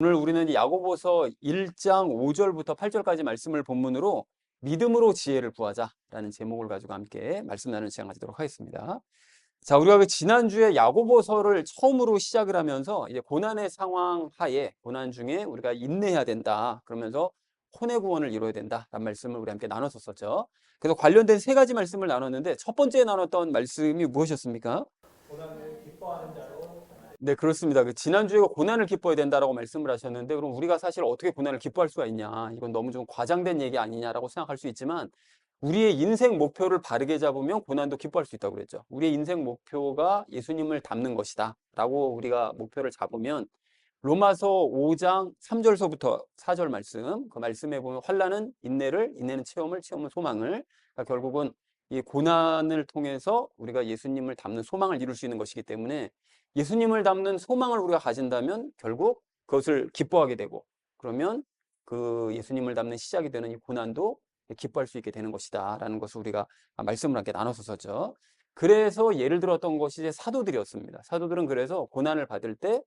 오늘 우리는 이 야고보서 1장 5절부터 8절까지 말씀을 본문으로 믿음으로 지혜를 구하자라는 제목을 가지고 함께 말씀 나누는 시간 가지도록 하겠습니다. 자, 우리가 그 지난주에 야고보서를 처음으로 시작을 하면서 이제 고난의 상황 하에 고난 중에 우리가 인내해야 된다. 그러면서 혼의 구원을 이루어야 된다라는 말씀을 우리 함께 나눴었죠. 그래서 관련된 세 가지 말씀을 나눴는데 첫 번째 나눴던 말씀이 무엇이었습니까? 고난을 기뻐하는 자로 네, 그렇습니다. 그 지난주에 고난을 기뻐해야 된다라고 말씀을 하셨는데, 그럼 우리가 사실 어떻게 고난을 기뻐할 수가 있냐? 이건 너무 좀 과장된 얘기 아니냐라고 생각할 수 있지만, 우리의 인생 목표를 바르게 잡으면 고난도 기뻐할 수 있다고 그랬죠. 우리의 인생 목표가 예수님을 닮는 것이다. 라고 우리가 목표를 잡으면, 로마서 5장 3절서부터 4절 말씀, 그 말씀에 보면 환난은 인내를, 인내는 체험을, 체험은 소망을, 그러니까 결국은 이 고난을 통해서 우리가 예수님을 닮는 소망을 이룰 수 있는 것이기 때문에 예수님을 닮는 소망을 우리가 가진다면 결국 그것을 기뻐하게 되고, 그러면 그 예수님을 닮는 시작이 되는 이 고난도 기뻐할 수 있게 되는 것이다 라는 것을 우리가 말씀을 함께 나눴었죠. 그래서 예를 들었던 것이 이제 사도들이었습니다. 사도들은 그래서 고난을 받을 때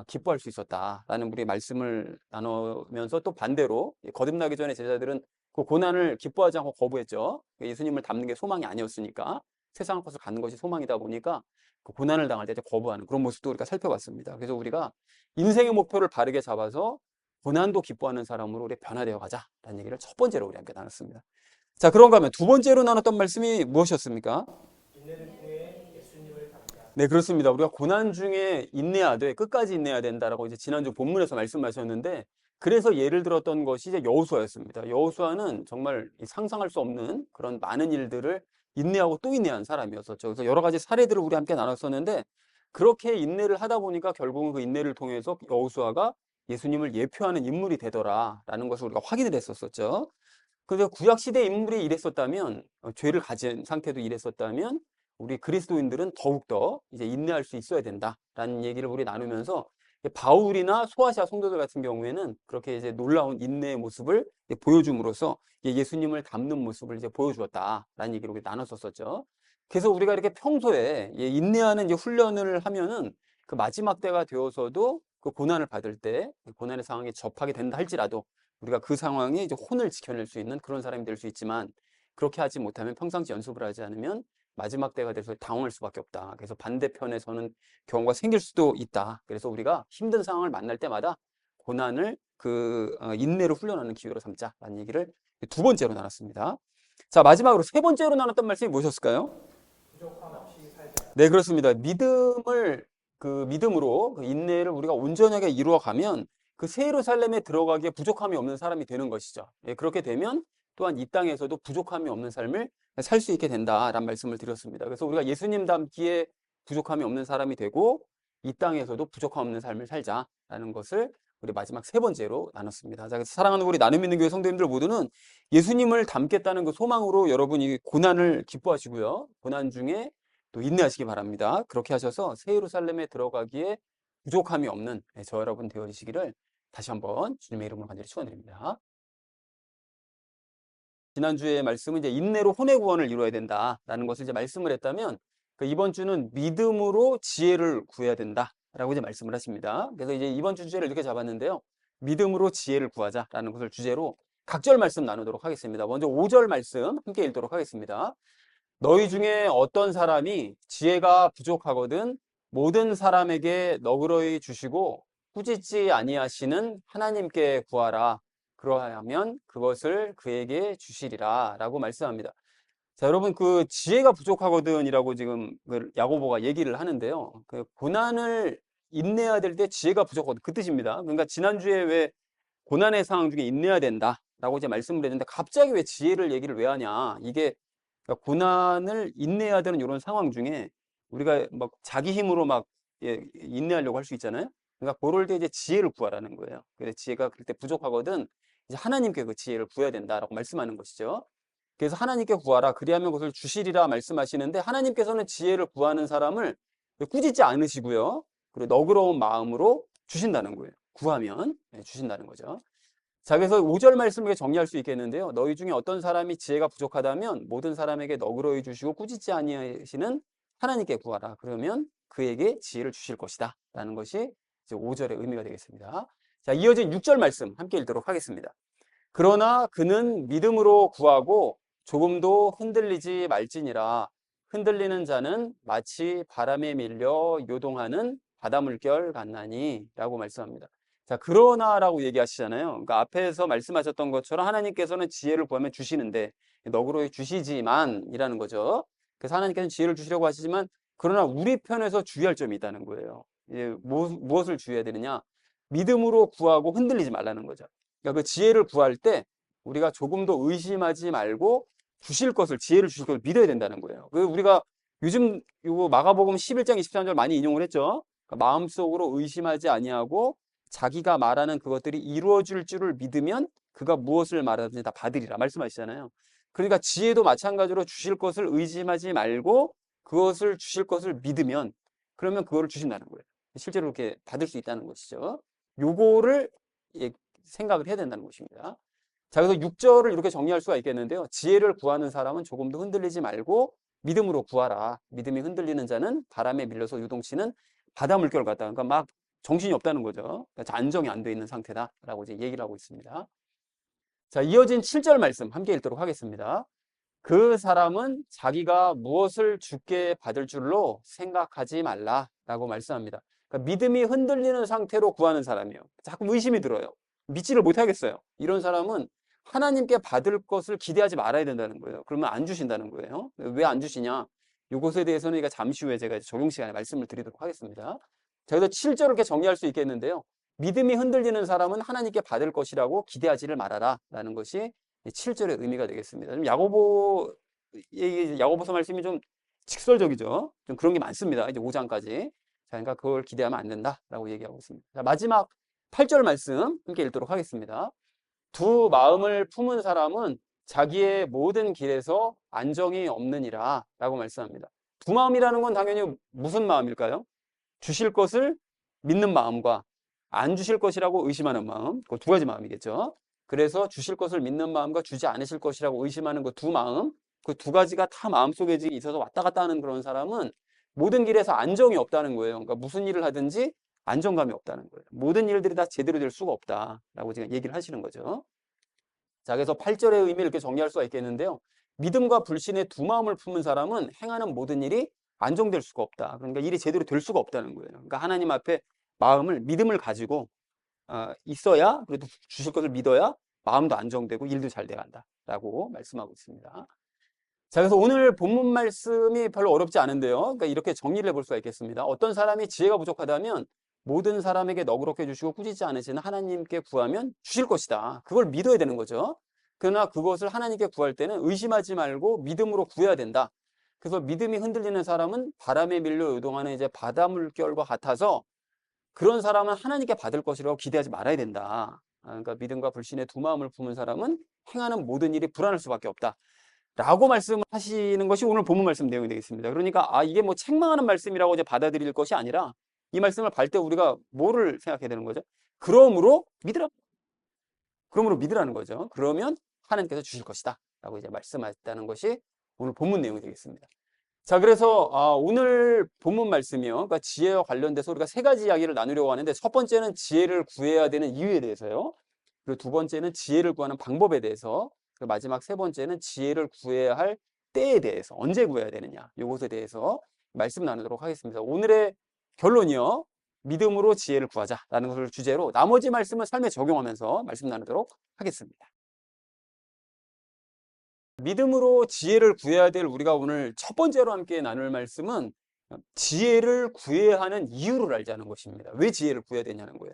기뻐할 수 있었다라는 우리 말씀을 나누면서, 또 반대로 거듭나기 전에 제자들은 그 고난을 기뻐하지 않고 거부했죠. 예수님을 닮는 게 소망이 아니었으니까, 세상 것을 갖는 것이 소망이다 보니까 그 고난을 당할 때 거부하는 그런 모습도 우리가 살펴봤습니다. 그래서 우리가 인생의 목표를 바르게 잡아서 고난도 기뻐하는 사람으로 우리 변화되어 가자라는 얘기를 첫 번째로 우리 함께 나눴습니다. 자, 그런가 하면 두 번째로 나눴던 말씀이 무엇이었습니까? 인내를 통해 예수님을 닮자. 네, 그렇습니다. 우리가 고난 중에 인내하되 끝까지 인내해야 된다라고 이제 지난주 본문에서 말씀하셨는데, 그래서 예를 들었던 것이 이제 여호수아였습니다. 여호수아는 정말 상상할 수 없는 그런 많은 일들을 인내하고 또 인내한 사람이었었죠. 그래서 여러 가지 사례들을 우리 함께 나눴었는데, 그렇게 인내를 하다 보니까 결국은 그 인내를 통해서 여호수아가 예수님을 예표하는 인물이 되더라라는 것을 우리가 확인을 했었었죠. 그래서 구약 시대 인물이 이랬었다면, 죄를 가진 상태도 이랬었다면, 우리 그리스도인들은 더욱더 이제 인내할 수 있어야 된다라는 얘기를 우리 나누면서, 바울이나 소아시아 성도들 같은 경우에는 그렇게 이제 놀라운 인내의 모습을 보여줌으로써 예수님을 닮는 모습을 이제 보여주었다라는 얘기를 우리 나눴었죠. 그래서 우리가 이렇게 평소에 인내하는 이제 훈련을 하면은 그 마지막 때가 되어서도 그 고난을 받을 때, 고난의 상황에 접하게 된다 할지라도 우리가 그 상황에 이제 혼을 지켜낼 수 있는 그런 사람이 될 수 있지만, 그렇게 하지 못하면, 평상시 연습을 하지 않으면 마지막 때가 돼서 당황할 수밖에 없다. 그래서 반대편에 서는 경우가 생길 수도 있다. 그래서 우리가 힘든 상황을 만날 때마다 고난을 인내로 훈련하는 기회로 삼자라는 얘기를 두 번째로 나눴습니다. 자, 마지막으로 세 번째로 나눴던 말씀이 무엇이었을까요? 부족함 없이 살자. 네, 그렇습니다. 믿음으로 그 인내를 우리가 온전하게 이루어 가면 그 새 예루살렘에 들어가기에 부족함이 없는 사람이 되는 것이죠. 예, 그렇게 되면 또한 이 땅에서도 부족함이 없는 삶을 살 수 있게 된다라는 말씀을 드렸습니다. 그래서 우리가 예수님 닮기에 부족함이 없는 사람이 되고 이 땅에서도 부족함 없는 삶을 살자라는 것을 우리 마지막 세 번째로 나눴습니다. 자, 그래서 사랑하는 우리 나눔 있는 교회 성도님들 모두는 예수님을 닮겠다는 그 소망으로 여러분이 고난을 기뻐하시고요. 고난 중에 또 인내하시기 바랍니다. 그렇게 하셔서 새 예루살렘에 들어가기에 부족함이 없는 저 여러분 되어지시기를 다시 한번 주님의 이름으로 간절히 축원드립니다. 지난주에 말씀은 이제 인내로 혼의 구원을 이루어야 된다라는 것을 이제 말씀을 했다면, 그 이번 주는 믿음으로 지혜를 구해야 된다라고 이제 말씀을 하십니다. 그래서 이제 이번 주 주제를 이렇게 잡았는데요. 믿음으로 지혜를 구하자라는 것을 주제로 각절 말씀 나누도록 하겠습니다. 먼저 5절 말씀 함께 읽도록 하겠습니다. 너희 중에 어떤 사람이 지혜가 부족하거든 모든 사람에게 너그러이 주시고 꾸짖지 아니하시는 하나님께 구하라. 그러하면 그것을 그에게 주시리라 라고 말씀합니다. 자, 여러분, 그 지혜가 부족하거든이라고 지금 그 야고보가 얘기를 하는데요. 그 고난을 인내해야 될 때 지혜가 부족하거든, 그 뜻입니다. 그러니까 지난주에 왜 고난의 상황 중에 인내해야 된다라고 이제 말씀을 했는데, 갑자기 왜 지혜를 얘기를 왜 하냐? 이게 그러니까 고난을 인내해야 되는 이런 상황 중에 우리가 막 자기 힘으로 막 인내하려고 할 수 있잖아요. 그러니까 그럴 때 이제 지혜를 구하라는 거예요. 그래서 지혜가 그때 부족하거든 이제 하나님께 그 지혜를 구해야 된다라고 말씀하는 것이죠. 그래서 하나님께 구하라 그리하면 그것을 주시리라 말씀하시는데, 하나님께서는 지혜를 구하는 사람을 꾸짖지 않으시고요. 그리고 너그러운 마음으로 주신다는 거예요. 구하면 주신다는 거죠. 자, 그래서 5절 말씀을 정리할 수 있겠는데요. 너희 중에 어떤 사람이 지혜가 부족하다면 모든 사람에게 너그러이 주시고 꾸짖지 아니하시는 하나님께 구하라. 그러면 그에게 지혜를 주실 것이다 라는 것이 이제 5절의 의미가 되겠습니다. 자, 이어진 6절 말씀 함께 읽도록 하겠습니다. 그러나 그는 믿음으로 구하고 조금도 흔들리지 말지니라. 흔들리는 자는 마치 바람에 밀려 요동하는 바닷물결 같나니 라고 말씀합니다. 자, 그러나라고 얘기하시잖아요. 그러니까 앞에서 말씀하셨던 것처럼 하나님께서는 지혜를 구하면 주시는데 너그러이 주시지만 이라는 거죠. 그래서 하나님께서는 지혜를 주시려고 하시지만 그러나 우리 편에서 주의할 점이 있다는 거예요. 이제 무엇을 주의해야 되느냐? 믿음으로 구하고 흔들리지 말라는 거죠. 그러니까 그 지혜를 구할 때 우리가 조금도 의심하지 말고 지혜를 주실 것을 믿어야 된다는 거예요. 그 우리가 요즘 요거 마가복음 11장 23절 많이 인용을 했죠. 그러니까 마음속으로 의심하지 아니하고 자기가 말하는 그것들이 이루어질 줄을 믿으면 그가 무엇을 말하든지 다 받으리라 말씀하시잖아요. 그러니까 지혜도 마찬가지로 주실 것을 의심하지 말고 그것을 주실 것을 믿으면 그러면 그거를 주신다는 거예요. 실제로 이렇게 받을 수 있다는 것이죠. 요거를 생각을 해야 된다는 것입니다. 자, 그래서 6절을 이렇게 정리할 수가 있겠는데요. 지혜를 구하는 사람은 조금도 흔들리지 말고 믿음으로 구하라. 믿음이 흔들리는 자는 바람에 밀려서 요동치는 바다 물결 같다. 그러니까 막 정신이 없다는 거죠. 그러니까 안정이 안 돼 있는 상태다라고 이제 얘기를 하고 있습니다. 자, 이어진 7절 말씀 함께 읽도록 하겠습니다. 그 사람은 자기가 무엇을 주께 받을 줄로 생각하지 말라라고 말씀합니다. 그러니까 믿음이 흔들리는 상태로 구하는 사람이에요. 자꾸 의심이 들어요. 믿지를 못하겠어요. 이런 사람은 하나님께 받을 것을 기대하지 말아야 된다는 거예요. 그러면 안 주신다는 거예요. 왜 안 주시냐? 이것에 대해서는 잠시 후에 제가 적용 시간에 말씀을 드리도록 하겠습니다. 자, 그래서 7절을 이렇게 정리할 수 있겠는데요. 믿음이 흔들리는 사람은 하나님께 받을 것이라고 기대하지를 말아라 라는 것이 7절의 의미가 되겠습니다. 좀 야고보서 말씀이 좀 직설적이죠. 좀 그런 게 많습니다. 이제 5장까지. 자, 그러니까 그걸 기대하면 안 된다라고 얘기하고 있습니다. 자, 마지막 8절 말씀 함께 읽도록 하겠습니다. 두 마음을 품은 사람은 자기의 모든 길에서 안정이 없느니라 라고 말씀합니다. 두 마음이라는 건 당연히 무슨 마음일까요? 주실 것을 믿는 마음과 안 주실 것이라고 의심하는 마음, 그 두 가지 마음이겠죠. 그래서 주실 것을 믿는 마음과 주지 않으실 것이라고 의심하는 그 두 마음, 그 두 가지가 다 마음속에 있어서 왔다 갔다 하는 그런 사람은 모든 길에서 안정이 없다는 거예요. 그러니까 무슨 일을 하든지 안정감이 없다는 거예요. 모든 일들이 다 제대로 될 수가 없다라고 지금 얘기를 하시는 거죠. 자, 그래서 8절의 의미를 이렇게 정리할 수가 있겠는데요. 믿음과 불신의 두 마음을 품은 사람은 행하는 모든 일이 안정될 수가 없다. 그러니까 일이 제대로 될 수가 없다는 거예요. 그러니까 하나님 앞에 믿음을 가지고 있어야, 그래도 주실 것을 믿어야 마음도 안정되고 일도 잘 돼간다라고 말씀하고 있습니다. 자, 그래서 오늘 본문 말씀이 별로 어렵지 않은데요. 그러니까 이렇게 정리를 해볼 수가 있겠습니다. 어떤 사람이 지혜가 부족하다면 모든 사람에게 너그럽게 주시고 꾸짖지 않으시는 하나님께 구하면 주실 것이다. 그걸 믿어야 되는 거죠. 그러나 그것을 하나님께 구할 때는 의심하지 말고 믿음으로 구해야 된다. 그래서 믿음이 흔들리는 사람은 바람에 밀려 요동하는 바다 물결과 같아서 그런 사람은 하나님께 받을 것이라고 기대하지 말아야 된다. 그러니까 믿음과 불신의 두 마음을 품은 사람은 행하는 모든 일이 불안할 수밖에 없다. 라고 말씀을 하시는 것이 오늘 본문 말씀 내용이 되겠습니다. 그러니까 이게 뭐 책망하는 말씀이라고 받아들일 것이 아니라 이 말씀을 볼 때 우리가 뭐를 생각해야 되는 거죠? 그러므로 믿으라는 거죠. 그러면 하나님께서 주실 것이다. 라고 말씀하셨다는 것이 오늘 본문 내용이 되겠습니다. 자, 그래서 오늘 본문 말씀이요. 그러니까 지혜와 관련돼서 우리가 세 가지 이야기를 나누려고 하는데 첫 번째는 지혜를 구해야 되는 이유에 대해서요. 그리고 두 번째는 지혜를 구하는 방법에 대해서, 그리고 마지막 세 번째는 지혜를 구해야 할 때에 대해서, 언제 구해야 되느냐, 이것에 대해서 말씀 나누도록 하겠습니다. 오늘의 결론이요. 믿음으로 지혜를 구하자라는 것을 주제로 나머지 말씀을 삶에 적용하면서 말씀 나누도록 하겠습니다. 믿음으로 지혜를 구해야 될 우리가 오늘 첫 번째로 함께 나눌 말씀은 지혜를 구해야 하는 이유를 알자는 것입니다. 왜 지혜를 구해야 되냐는 거예요.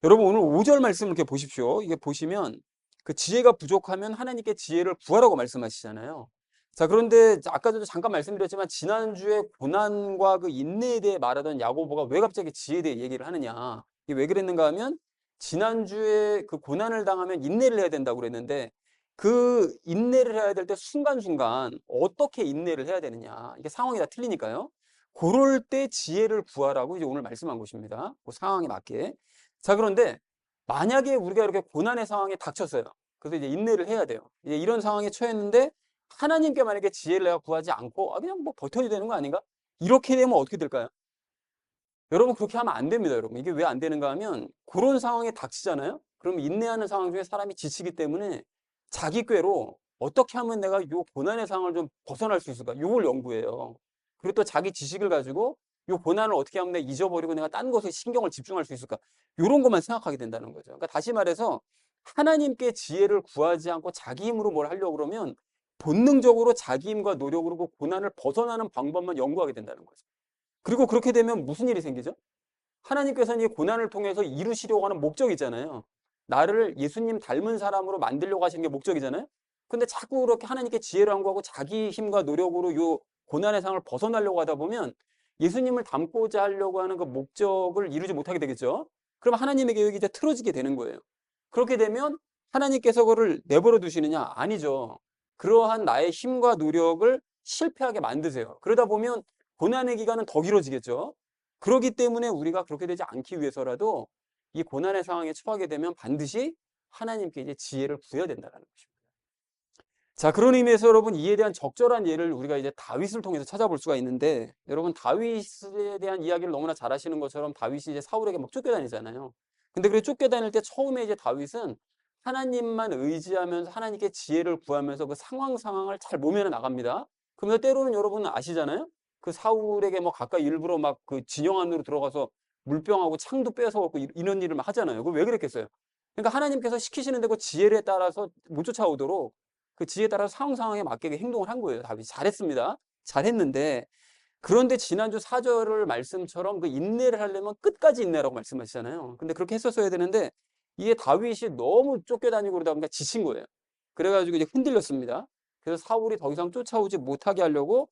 여러분 오늘 5절 말씀을 이렇게 보십시오. 이게 보시면 그 지혜가 부족하면 하나님께 지혜를 구하라고 말씀하시잖아요. 자, 그런데 아까도 잠깐 말씀드렸지만 지난주에 고난과 그 인내에 대해 말하던 야고보가 왜 갑자기 지혜에 대해 얘기를 하느냐. 이게 왜 그랬는가 하면 지난주에 그 고난을 당하면 인내를 해야 된다고 그랬는데 그 인내를 해야 될 때 순간순간 어떻게 인내를 해야 되느냐. 이게 상황이 다 틀리니까요. 그럴 때 지혜를 구하라고 이제 오늘 말씀한 것입니다. 그 상황에 맞게. 자, 그런데 만약에 우리가 이렇게 고난의 상황에 닥쳤어요. 그래서 이제 인내를 해야 돼요. 이제 이런 상황에 처했는데 하나님께 만약에 지혜를 내가 구하지 않고 그냥 뭐 버텨야 되는 거 아닌가? 이렇게 되면 어떻게 될까요? 여러분 그렇게 하면 안 됩니다, 여러분. 이게 왜 안 되는가 하면 그런 상황에 닥치잖아요. 그럼 인내하는 상황 중에 사람이 지치기 때문에 자기 꾀로 어떻게 하면 내가 요 고난의 상황을 좀 벗어날 수 있을까? 요걸 연구해요. 그리고 또 자기 지식을 가지고 요 고난을 어떻게 하면 내가 잊어버리고 내가 딴 것에 신경을 집중할 수 있을까? 요런 것만 생각하게 된다는 거죠. 그러니까 다시 말해서 하나님께 지혜를 구하지 않고 자기 힘으로 뭘 하려고 그러면 본능적으로 자기 힘과 노력으로 그 고난을 벗어나는 방법만 연구하게 된다는 거죠. 그리고 그렇게 되면 무슨 일이 생기죠? 하나님께서는 이 고난을 통해서 이루시려고 하는 목적이 있잖아요. 나를 예수님 닮은 사람으로 만들려고 하시는 게 목적이잖아요. 근데 자꾸 그렇게 하나님께 지혜를 안구하고 자기 힘과 노력으로 요 고난의 상을 벗어나려고 하다 보면 예수님을 닮고자 하려고 하는 그 목적을 이루지 못하게 되겠죠. 그럼 하나님의 계획이 이제 틀어지게 되는 거예요. 그렇게 되면 하나님께서 그를 내버려 두시느냐? 아니죠. 그러한 나의 힘과 노력을 실패하게 만드세요. 그러다 보면 고난의 기간은 더 길어지겠죠. 그렇기 때문에 우리가 그렇게 되지 않기 위해서라도 이 고난의 상황에 처하게 되면 반드시 하나님께 이제 지혜를 구해야 된다는 것입니다. 자, 그런 의미에서 여러분 이에 대한 적절한 예를 우리가 이제 다윗을 통해서 찾아볼 수가 있는데, 여러분 다윗에 대한 이야기를 너무나 잘 아시는 것처럼 다윗이 이제 사울에게 막 쫓겨다니잖아요. 근데 그렇게 쫓겨다닐 때 처음에 이제 다윗은 하나님만 의지하면서 하나님께 지혜를 구하면서 그 상황을 잘 모면해 나갑니다. 그러면서 때로는 여러분 아시잖아요. 그 사울에게 뭐 가까이 일부러 막 그 진영 안으로 들어가서 물병하고 창도 뺏어갖고 이런 일을 막 하잖아요. 그거 왜 그랬겠어요? 그러니까 하나님께서 시키시는데 그 지혜에 따라서 못 쫓아오도록 그 지혜에 따라서 상황에 맞게 행동을 한 거예요. 다윗이 잘했습니다. 잘했는데, 그런데 지난주 4절 말씀처럼 그 인내를 하려면 끝까지 인내라고 말씀하시잖아요. 근데 그렇게 했었어야 되는데 이게 다윗이 너무 쫓겨다니고 그러다 보니까 지친 거예요. 그래가지고 이제 흔들렸습니다. 그래서 사울이 더 이상 쫓아오지 못하게 하려고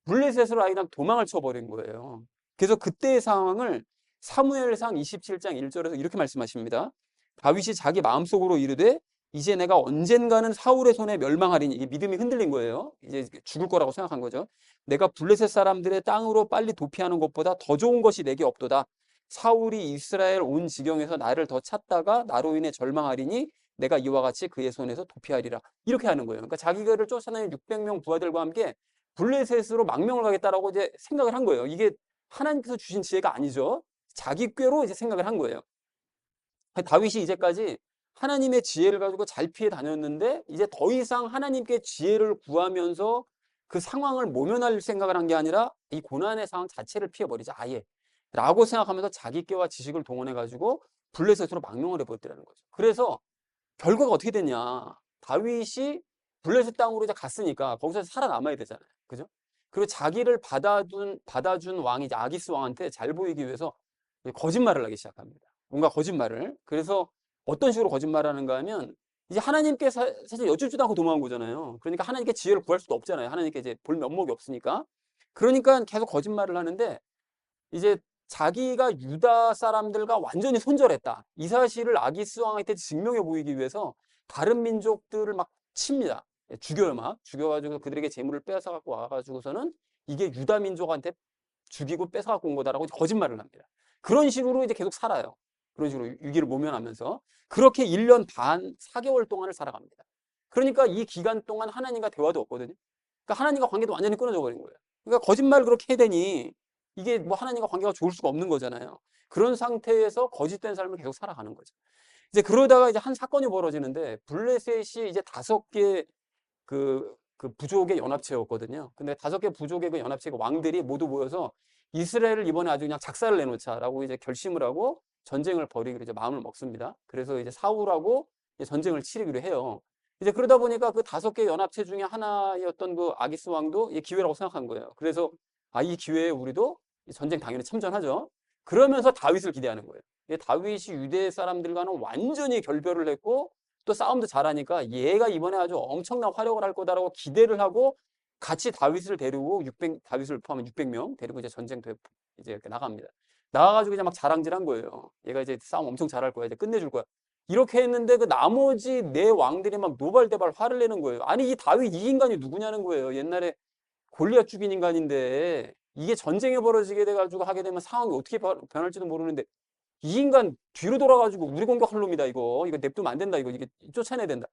블레셋으로 아예 도망을 쳐버린 거예요. 그래서 그때의 상황을 사무엘상 27장 1절에서 이렇게 말씀하십니다. 다윗이 자기 마음속으로 이르되 이제 내가 언젠가는 사울의 손에 멸망하리니, 이게 믿음이 흔들린 거예요. 이제 죽을 거라고 생각한 거죠. 내가 블레셋 사람들의 땅으로 빨리 도피하는 것보다 더 좋은 것이 내게 없도다. 사울이 이스라엘 온 지경에서 나를 더 찾다가 나로 인해 절망하리니 내가 이와 같이 그의 손에서 도피하리라. 이렇게 하는 거예요. 그러니까 자기를 쫓아내는 600명 부하들과 함께 블레셋으로 망명을 가겠다라고 이제 생각을 한 거예요. 이게 하나님께서 주신 지혜가 아니죠. 자기 꾀로 이제 생각을 한 거예요. 다윗이 이제까지 하나님의 지혜를 가지고 잘 피해 다녔는데 이제 더 이상 하나님께 지혜를 구하면서 그 상황을 모면할 생각을 한 게 아니라 이 고난의 상황 자체를 피해버리자 아예 라고 생각하면서 자기 꾀와 지식을 동원해 가지고 블레셋으로 망명을 해버렸다는 거죠. 그래서 결과가 어떻게 됐냐? 다윗이 블레셋 땅으로 이제 갔으니까 거기서 살아남아야 되잖아요. 그죠? 그리고 자기를 받아준 왕이 이제 아기스 왕한테 잘 보이기 위해서 거짓말을 하기 시작합니다. 뭔가 거짓말을. 그래서 어떤 식으로 거짓말을 하는가 하면 이제 하나님께 사실 여쭙지도 않고 도망한 거잖아요. 그러니까 하나님께 지혜를 구할 수도 없잖아요. 하나님께 이제 볼 면목이 없으니까. 그러니까 계속 거짓말을 하는데 이제 자기가 유다 사람들과 완전히 손절했다. 이 사실을 아기스 왕한테 증명해 보이기 위해서 다른 민족들을 막 칩니다. 죽여요, 막. 죽여가지고 그들에게 재물을 뺏어갖고 와가지고서는 이게 유다 민족한테 죽이고 뺏어갖고 온 거다라고 거짓말을 합니다. 그런 식으로 이제 계속 살아요. 그런 식으로 위기를 모면하면서. 그렇게 1년 반, 4개월 동안을 살아갑니다. 그러니까 이 기간 동안 하나님과 대화도 없거든요. 그러니까 하나님과 관계도 완전히 끊어져 버린 거예요. 그러니까 거짓말을 그렇게 해대니 이게 뭐 하나님과 관계가 좋을 수가 없는 거잖아요. 그런 상태에서 거짓된 삶을 계속 살아가는 거죠. 이제 그러다가 이제 한 사건이 벌어지는데 블레셋이 이제 5개 그 부족의 연합체였거든요. 근데 5개 부족의 그 연합체가 왕들이 모두 모여서 이스라엘을 이번에 아주 그냥 작사를 내놓자라고 이제 결심을 하고 전쟁을 벌이기로 이제 마음을 먹습니다. 그래서 이제 사울하고 이제 전쟁을 치르기로 해요. 이제 그러다 보니까 그 5개 연합체 중에 하나였던 그 아기스 왕도 이 기회라고 생각한 거예요. 그래서 이 기회에 우리도 전쟁 당연히 참전하죠. 그러면서 다윗을 기대하는 거예요. 다윗이 유대 사람들과는 완전히 결별을 했고 또 싸움도 잘하니까 얘가 이번에 아주 엄청난 활약을 할 거다라고 기대를 하고 같이 다윗을 데리고 다윗을 포함한 600명 데리고 이제 전쟁터에 이제 이렇게 나갑니다. 나가가지고 이제 막 자랑질한 거예요. 얘가 이제 싸움 엄청 잘할 거야. 이제 끝내줄 거야. 이렇게 했는데 그 나머지 네 왕들이 막 노발대발 화를 내는 거예요. 아니 이 다윗 이 인간이 누구냐는 거예요. 옛날에 골리앗 죽인 인간인데 이게 전쟁이 벌어지게 돼가지고 하게 되면 상황이 어떻게 변할지도 모르는데 이 인간 뒤로 돌아가지고 우리 공격할 놈이다 이거 냅두면 안 된다 이게 쫓아내야 된다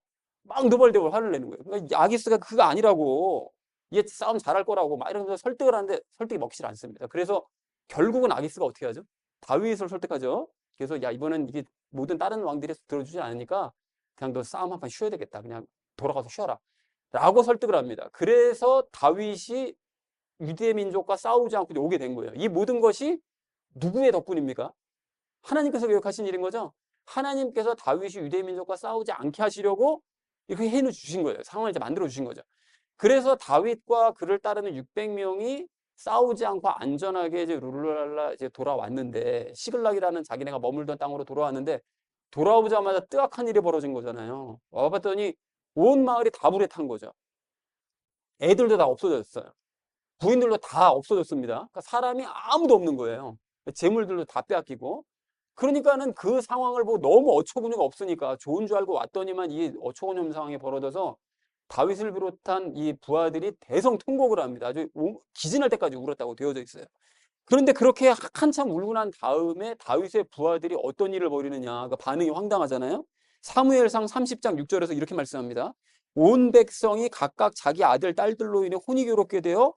막 너벌대벌 화를 내는 거예요. 그러니까 아기스가 그거 아니라고 얘 싸움 잘할 거라고 막 이러면서 설득을 하는데 설득이 먹히질 않습니다. 그래서 결국은 아기스가 어떻게 하죠? 다윗을 설득하죠. 그래서 야, 이번엔 이게 모든 다른 왕들이 들어주지 않으니까 그냥 너 싸움 한 판 쉬어야 되겠다. 그냥 돌아가서 쉬어라. 라고 설득을 합니다. 그래서 다윗이 유대 민족과 싸우지 않고 오게 된 거예요. 이 모든 것이 누구의 덕분입니까? 하나님께서 계획하신 일인 거죠. 하나님께서 다윗이 유대 민족과 싸우지 않게 하시려고 이렇게 해 주신 거예요. 상황을 이제 만들어 주신 거죠. 그래서 다윗과 그를 따르는 600명이 싸우지 않고 안전하게 이제 룰루랄라 이제 돌아왔는데, 시글락이라는 자기네가 머물던 땅으로 돌아왔는데, 돌아오자마자 뜨악한 일이 벌어진 거잖아요. 와봤더니 온 마을이 다 불에 탄 거죠. 애들도 다 없어졌어요. 부인들도 다 없어졌습니다. 그러니까 사람이 아무도 없는 거예요. 재물들도 다 빼앗기고. 그러니까는 그 상황을 보고 너무 어처구니가 없으니까 좋은 줄 알고 왔더니만 이 어처구니 없는 상황이 벌어져서 다윗을 비롯한 이 부하들이 대성통곡을 합니다. 아주 기진할 때까지 울었다고 되어져 있어요. 그런데 그렇게 한참 울고 난 다음에 다윗의 부하들이 어떤 일을 벌이느냐, 그 반응이 황당하잖아요. 사무엘상 30장 6절에서 이렇게 말씀합니다. 온 백성이 각각 자기 아들 딸들로 인해 혼이교롭게 되어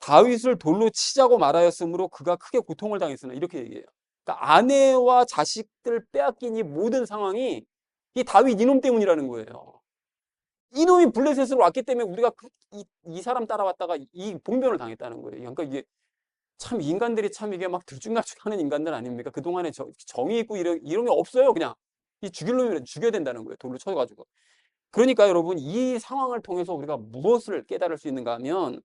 다윗을 돌로 치자고 말하였으므로 그가 크게 고통을 당했으나, 이렇게 얘기해요. 그러니까 아내와 자식들 빼앗긴 이 모든 상황이 이 다윗 이놈 때문이라는 거예요. 이놈이 블레셋으로 왔기 때문에 우리가 이 사람 따라왔다가 이 봉변을 당했다는 거예요. 그러니까 이게 참 인간들이 참 이게 막 들쭉날쭉하는 인간들 아닙니까? 그동안에 정이 있고 이런 게 없어요. 그냥 이 죽일 놈이면 죽여야 된다는 거예요. 돌로 쳐가지고. 그러니까 여러분, 이 상황을 통해서 우리가 무엇을 깨달을 수 있는가 하면,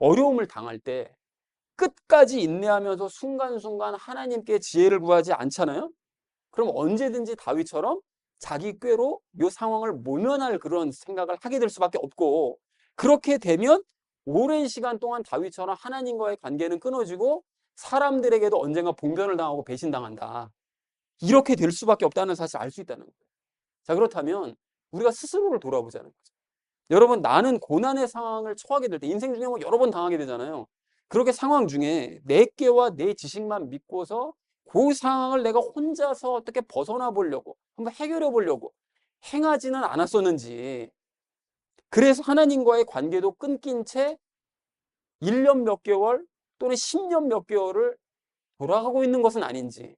어려움을 당할 때 끝까지 인내하면서 순간순간 하나님께 지혜를 구하지 않잖아요? 그럼 언제든지 다윗처럼 자기 꾀로 이 상황을 모면할 그런 생각을 하게 될 수밖에 없고, 그렇게 되면 오랜 시간 동안 다윗처럼 하나님과의 관계는 끊어지고 사람들에게도 언젠가 봉변을 당하고 배신당한다. 이렇게 될 수밖에 없다는 사실을 알 수 있다는 거예요. 자, 그렇다면 우리가 스스로를 돌아보자는 거죠. 여러분, 나는 고난의 상황을 처하게 될 때, 인생 중에 뭐 여러 번 당하게 되잖아요. 그렇게 상황 중에 내 깨와 내 지식만 믿고서 그 상황을 내가 혼자서 어떻게 벗어나 보려고, 한번 해결해 보려고 행하지는 않았었는지, 그래서 하나님과의 관계도 끊긴 채 1년 몇 개월 또는 10년 몇 개월을 돌아가고 있는 것은 아닌지,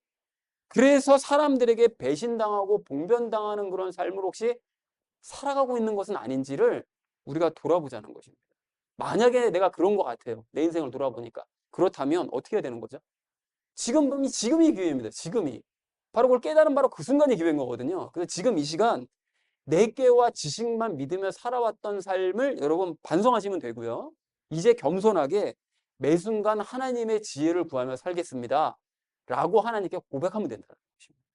그래서 사람들에게 배신당하고 봉변당하는 그런 삶을 혹시 살아가고 있는 것은 아닌지를 우리가 돌아보자는 것입니다. 만약에 내가 그런 것 같아요. 내 인생을 돌아보니까. 그렇다면 어떻게 해야 되는 거죠? 지금이 기회입니다. 지금이. 바로 그걸 깨달은 바로 그 순간이 기회인 거거든요. 그래서 지금 이 시간 내 깨와 지식만 믿으며 살아왔던 삶을 여러분 반성하시면 되고요. 이제 겸손하게 매 순간 하나님의 지혜를 구하며 살겠습니다. 라고 하나님께 고백하면 된다는 것입니다.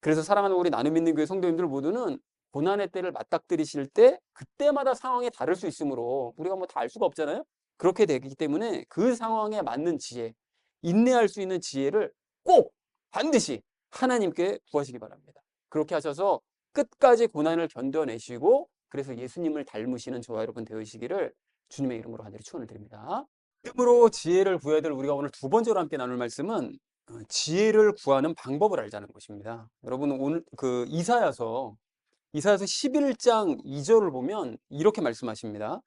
그래서 사랑하는 우리 나눔 믿는 교회 성도님들 모두는 고난의 때를 맞닥뜨리실 때 그때마다 상황이 다를 수 있으므로 우리가 뭐 다 알 수가 없잖아요. 그렇게 되기 때문에 그 상황에 맞는 지혜, 인내할 수 있는 지혜를 꼭 반드시 하나님께 구하시기 바랍니다. 그렇게 하셔서 끝까지 고난을 견뎌내시고 그래서 예수님을 닮으시는 저와 여러분 되시기를 주님의 이름으로 간절히 축원을 드립니다. 믿음으로 지혜를 구해야 될 우리가 오늘 두 번째로 함께 나눌 말씀은 지혜를 구하는 방법을 알자는 것입니다. 여러분, 오늘 그 이사야서 11장 2절을 보면 이렇게 말씀하십니다.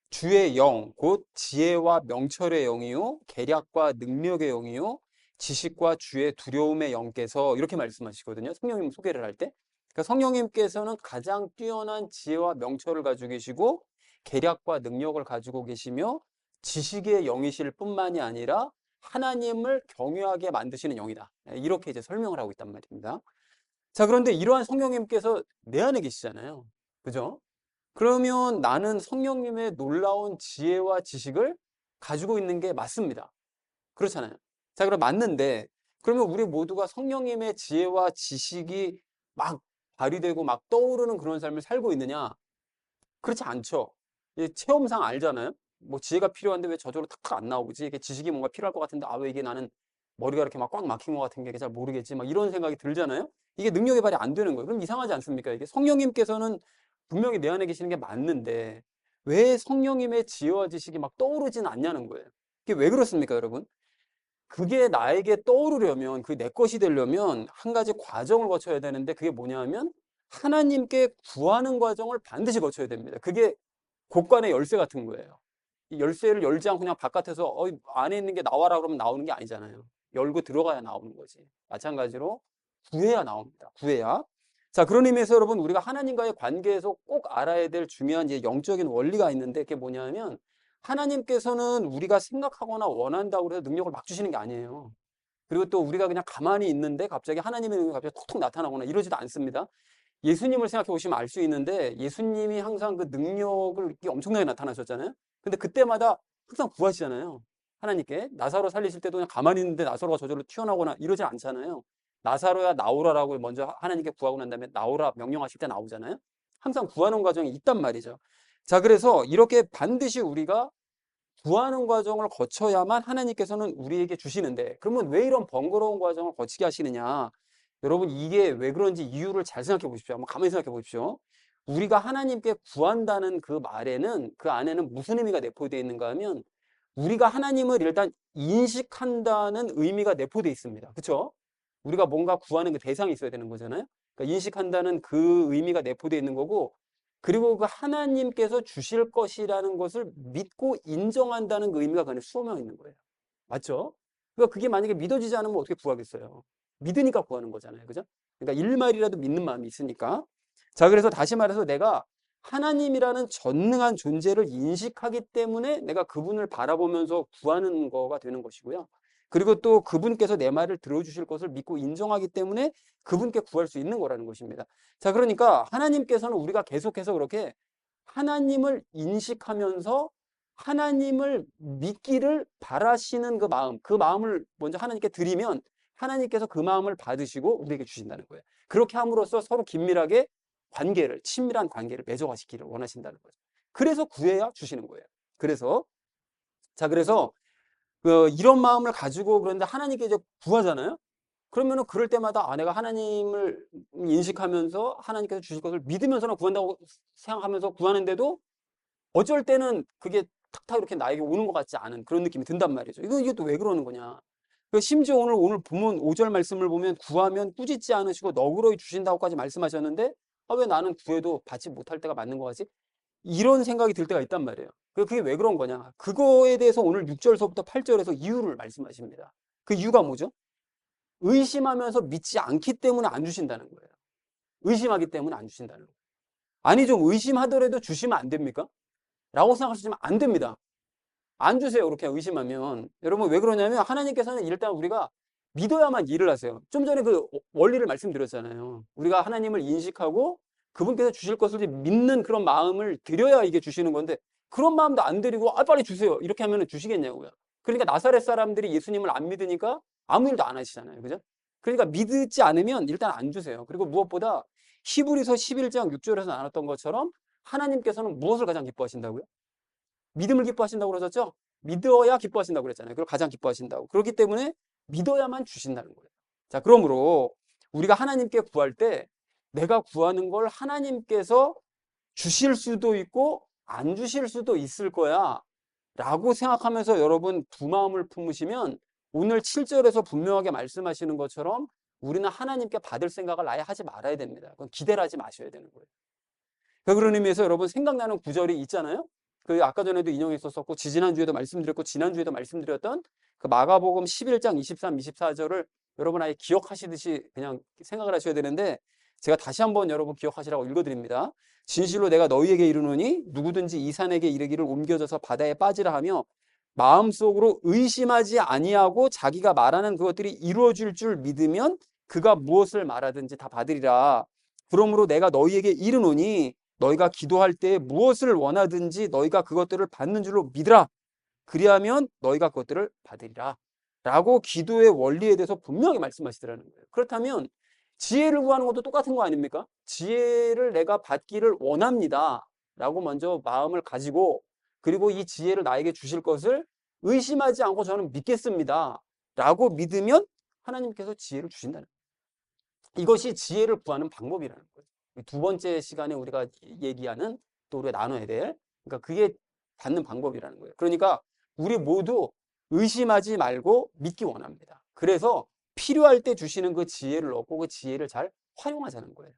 주의 영, 곧 지혜와 명철의 영이요 계략과 능력의 영이요 지식과 주의 두려움의 영께서, 이렇게 말씀하시거든요. 성령님 소개를 할 때. 그러니까 성령님께서는 가장 뛰어난 지혜와 명철을 가지고 계시고 계략과 능력을 가지고 계시며 지식의 영이실 뿐만이 아니라 하나님을 경외하게 만드시는 영이다. 이렇게 이제 설명을 하고 있단 말입니다. 자, 그런데 이러한 성령님께서 내 안에 계시잖아요. 그죠? 그러면 나는 성령님의 놀라운 지혜와 지식을 가지고 있는 게 맞습니다. 그렇잖아요. 자, 그럼 맞는데, 그러면 우리 모두가 성령님의 지혜와 지식이 막 발휘되고 막 떠오르는 그런 삶을 살고 있느냐? 그렇지 않죠. 체험상 알잖아요. 뭐 지혜가 필요한데 왜 저절로 탁탁 안 나오지? 이게 지식이 뭔가 필요할 것 같은데, 아, 왜 이게 나는 머리가 이렇게 막 꽉 막힌 것 같은 게 잘 모르겠지? 막 이런 생각이 들잖아요. 이게 능력의 발휘 안 되는 거예요. 그럼 이상하지 않습니까? 이게 성령님께서는 분명히 내 안에 계시는 게 맞는데 왜 성령님의 지혜와 지식이 막 떠오르지는 않냐는 거예요. 이게 왜 그렇습니까, 여러분? 그게 나에게 떠오르려면, 그게 내 것이 되려면 한 가지 과정을 거쳐야 되는데, 그게 뭐냐면 하나님께 구하는 과정을 반드시 거쳐야 됩니다. 그게 곳간의 열쇠 같은 거예요. 열쇠를 열지 않고 그냥 바깥에서 안에 있는 게 나와라 그러면 나오는 게 아니잖아요. 열고 들어가야 나오는 거지. 마찬가지로 구해야 나옵니다. 구해야. 자, 그런 의미에서 여러분 우리가 하나님과의 관계에서 꼭 알아야 될 중요한 이제 영적인 원리가 있는데 그게 뭐냐면 하나님께서는 우리가 생각하거나 원한다고 해서 능력을 막 주시는 게 아니에요. 그리고 또 우리가 그냥 가만히 있는데 갑자기 하나님의 능력이 갑자기 톡톡 나타나거나 이러지도 않습니다. 예수님을 생각해 보시면 알 수 있는데 예수님이 항상 그 능력을 이렇게 엄청나게 나타나셨잖아요. 근데 그때마다 항상 구하시잖아요. 하나님께. 나사로 살리실 때도 그냥 가만히 있는데 나사로가 저절로 튀어나오거나 이러지 않잖아요. 나사로야 나오라라고 먼저 하나님께 구하고 난 다음에 나오라 명령하실 때 나오잖아요. 항상 구하는 과정이 있단 말이죠. 자, 그래서 이렇게 반드시 우리가 구하는 과정을 거쳐야만 하나님께서는 우리에게 주시는데 그러면 왜 이런 번거로운 과정을 거치게 하시느냐? 여러분 이게 왜 그런지 이유를 잘 생각해 보십시오. 한번 가만히 생각해 보십시오. 우리가 하나님께 구한다는 그 말에는 그 안에는 무슨 의미가 내포되어 있는가 하면 우리가 하나님을 일단 인식한다는 의미가 내포되어 있습니다. 그렇죠? 우리가 뭔가 구하는 그 대상이 있어야 되는 거잖아요. 그러니까 인식한다는 그 의미가 내포되어 있는 거고 그리고 그 하나님께서 주실 것이라는 것을 믿고 인정한다는 그 의미가 그 안에 수어져 있는 거예요. 맞죠? 그러니까 그게 만약에 믿어지지 않으면 어떻게 구하겠어요? 믿으니까 구하는 거잖아요. 그죠? 그러니까 일말이라도 믿는 마음이 있으니까. 자, 그래서 다시 말해서 내가 하나님이라는 전능한 존재를 인식하기 때문에 내가 그분을 바라보면서 구하는 거가 되는 것이고요. 그리고 또 그분께서 내 말을 들어주실 것을 믿고 인정하기 때문에 그분께 구할 수 있는 거라는 것입니다. 자, 그러니까 하나님께서는 우리가 계속해서 그렇게 하나님을 인식하면서 하나님을 믿기를 바라시는 그 마음을 먼저 하나님께 드리면 하나님께서 그 마음을 받으시고 우리에게 주신다는 거예요. 그렇게 함으로써 서로 긴밀하게 친밀한 관계를 맺어가시기를 원하신다는 거죠. 그래서 구해야 주시는 거예요. 그래서 이런 마음을 가지고 그런데 하나님께 이제 구하잖아요. 그러면은 그럴 때마다 내가 하나님을 인식하면서 하나님께서 주실 것을 믿으면서나 구한다고 생각하면서 구하는데도 어쩔 때는 그게 탁탁 이렇게 나에게 오는 것 같지 않은 그런 느낌이 든단 말이죠. 이게 또 왜 그러는 거냐. 심지어 오늘 보면 5절 말씀을 보면 구하면 꾸짖지 않으시고 너그러이 주신다고까지 말씀하셨는데 왜 나는 구해도 받지 못할 때가 맞는 거 같지? 이런 생각이 들 때가 있단 말이에요. 그게 왜 그런 거냐. 그거에 대해서 오늘 6절서부터 8절에서 이유를 말씀하십니다. 그 이유가 뭐죠? 의심하면서 믿지 않기 때문에 안 주신다는 거예요. 의심하기 때문에 안 주신다는 거예요. 아니 좀 의심하더라도 주시면 안 됩니까? 라고 생각하시지만 안 됩니다. 안 주세요. 그렇게 의심하면. 여러분 왜 그러냐면 하나님께서는 일단 우리가 믿어야만 일을 하세요. 좀 전에 그 원리를 말씀드렸잖아요. 우리가 하나님을 인식하고 그분께서 주실 것을 믿는 그런 마음을 드려야 이게 주시는 건데 그런 마음도 안 드리고 빨리 주세요. 이렇게 하면 주시겠냐고요. 그러니까 나사렛 사람들이 예수님을 안 믿으니까 아무 일도 안 하시잖아요. 그죠? 그러니까 믿지 않으면 일단 안 주세요. 그리고 무엇보다 히브리서 11장 6절에서 나눴던 것처럼 하나님께서는 무엇을 가장 기뻐하신다고요? 믿음을 기뻐하신다고 그러셨죠? 믿어야 기뻐하신다고 그랬잖아요. 그걸 가장 기뻐하신다고. 그렇기 때문에 믿어야만 주신다는 거예요. 자, 그러므로 우리가 하나님께 구할 때 내가 구하는 걸 하나님께서 주실 수도 있고 안 주실 수도 있을 거야 라고 생각하면서 여러분 두 마음을 품으시면 오늘 7절에서 분명하게 말씀하시는 것처럼 우리는 하나님께 받을 생각을 아예 하지 말아야 됩니다. 그건 기대를 하지 마셔야 되는 거예요. 그런 의미에서 여러분 생각나는 구절이 있잖아요. 아까 전에도 인용했었고 지난주에도 말씀드렸고 지난주에도 말씀드렸던 그 마가복음 11장 23, 24절을 여러분 아예 기억하시듯이 그냥 생각을 하셔야 되는데 제가 다시 한번 여러분 기억하시라고 읽어드립니다. 진실로 내가 너희에게 이르노니 누구든지 이 산에게 이르기를 옮겨져서 바다에 빠지라 하며 마음속으로 의심하지 아니하고 자기가 말하는 그것들이 이루어질 줄 믿으면 그가 무엇을 말하든지 다 받으리라. 그러므로 내가 너희에게 이르노니 너희가 기도할 때 무엇을 원하든지 너희가 그것들을 받는 줄로 믿으라. 그리하면 너희가 그것들을 받으리라. 라고 기도의 원리에 대해서 분명히 말씀하시더라는 거예요. 그렇다면 지혜를 구하는 것도 똑같은 거 아닙니까? 지혜를 내가 받기를 원합니다. 라고 먼저 마음을 가지고 그리고 이 지혜를 나에게 주실 것을 의심하지 않고 저는 믿겠습니다. 라고 믿으면 하나님께서 지혜를 주신다는 거예요. 이것이 지혜를 구하는 방법이라는 거예요. 두 번째 시간에 우리가 얘기하는 또 우리가 나눠야 될 그러니까 그게 받는 방법이라는 거예요. 그러니까 우리 모두 의심하지 말고 믿기 원합니다. 그래서 필요할 때 주시는 그 지혜를 얻고 그 지혜를 잘 활용하자는 거예요.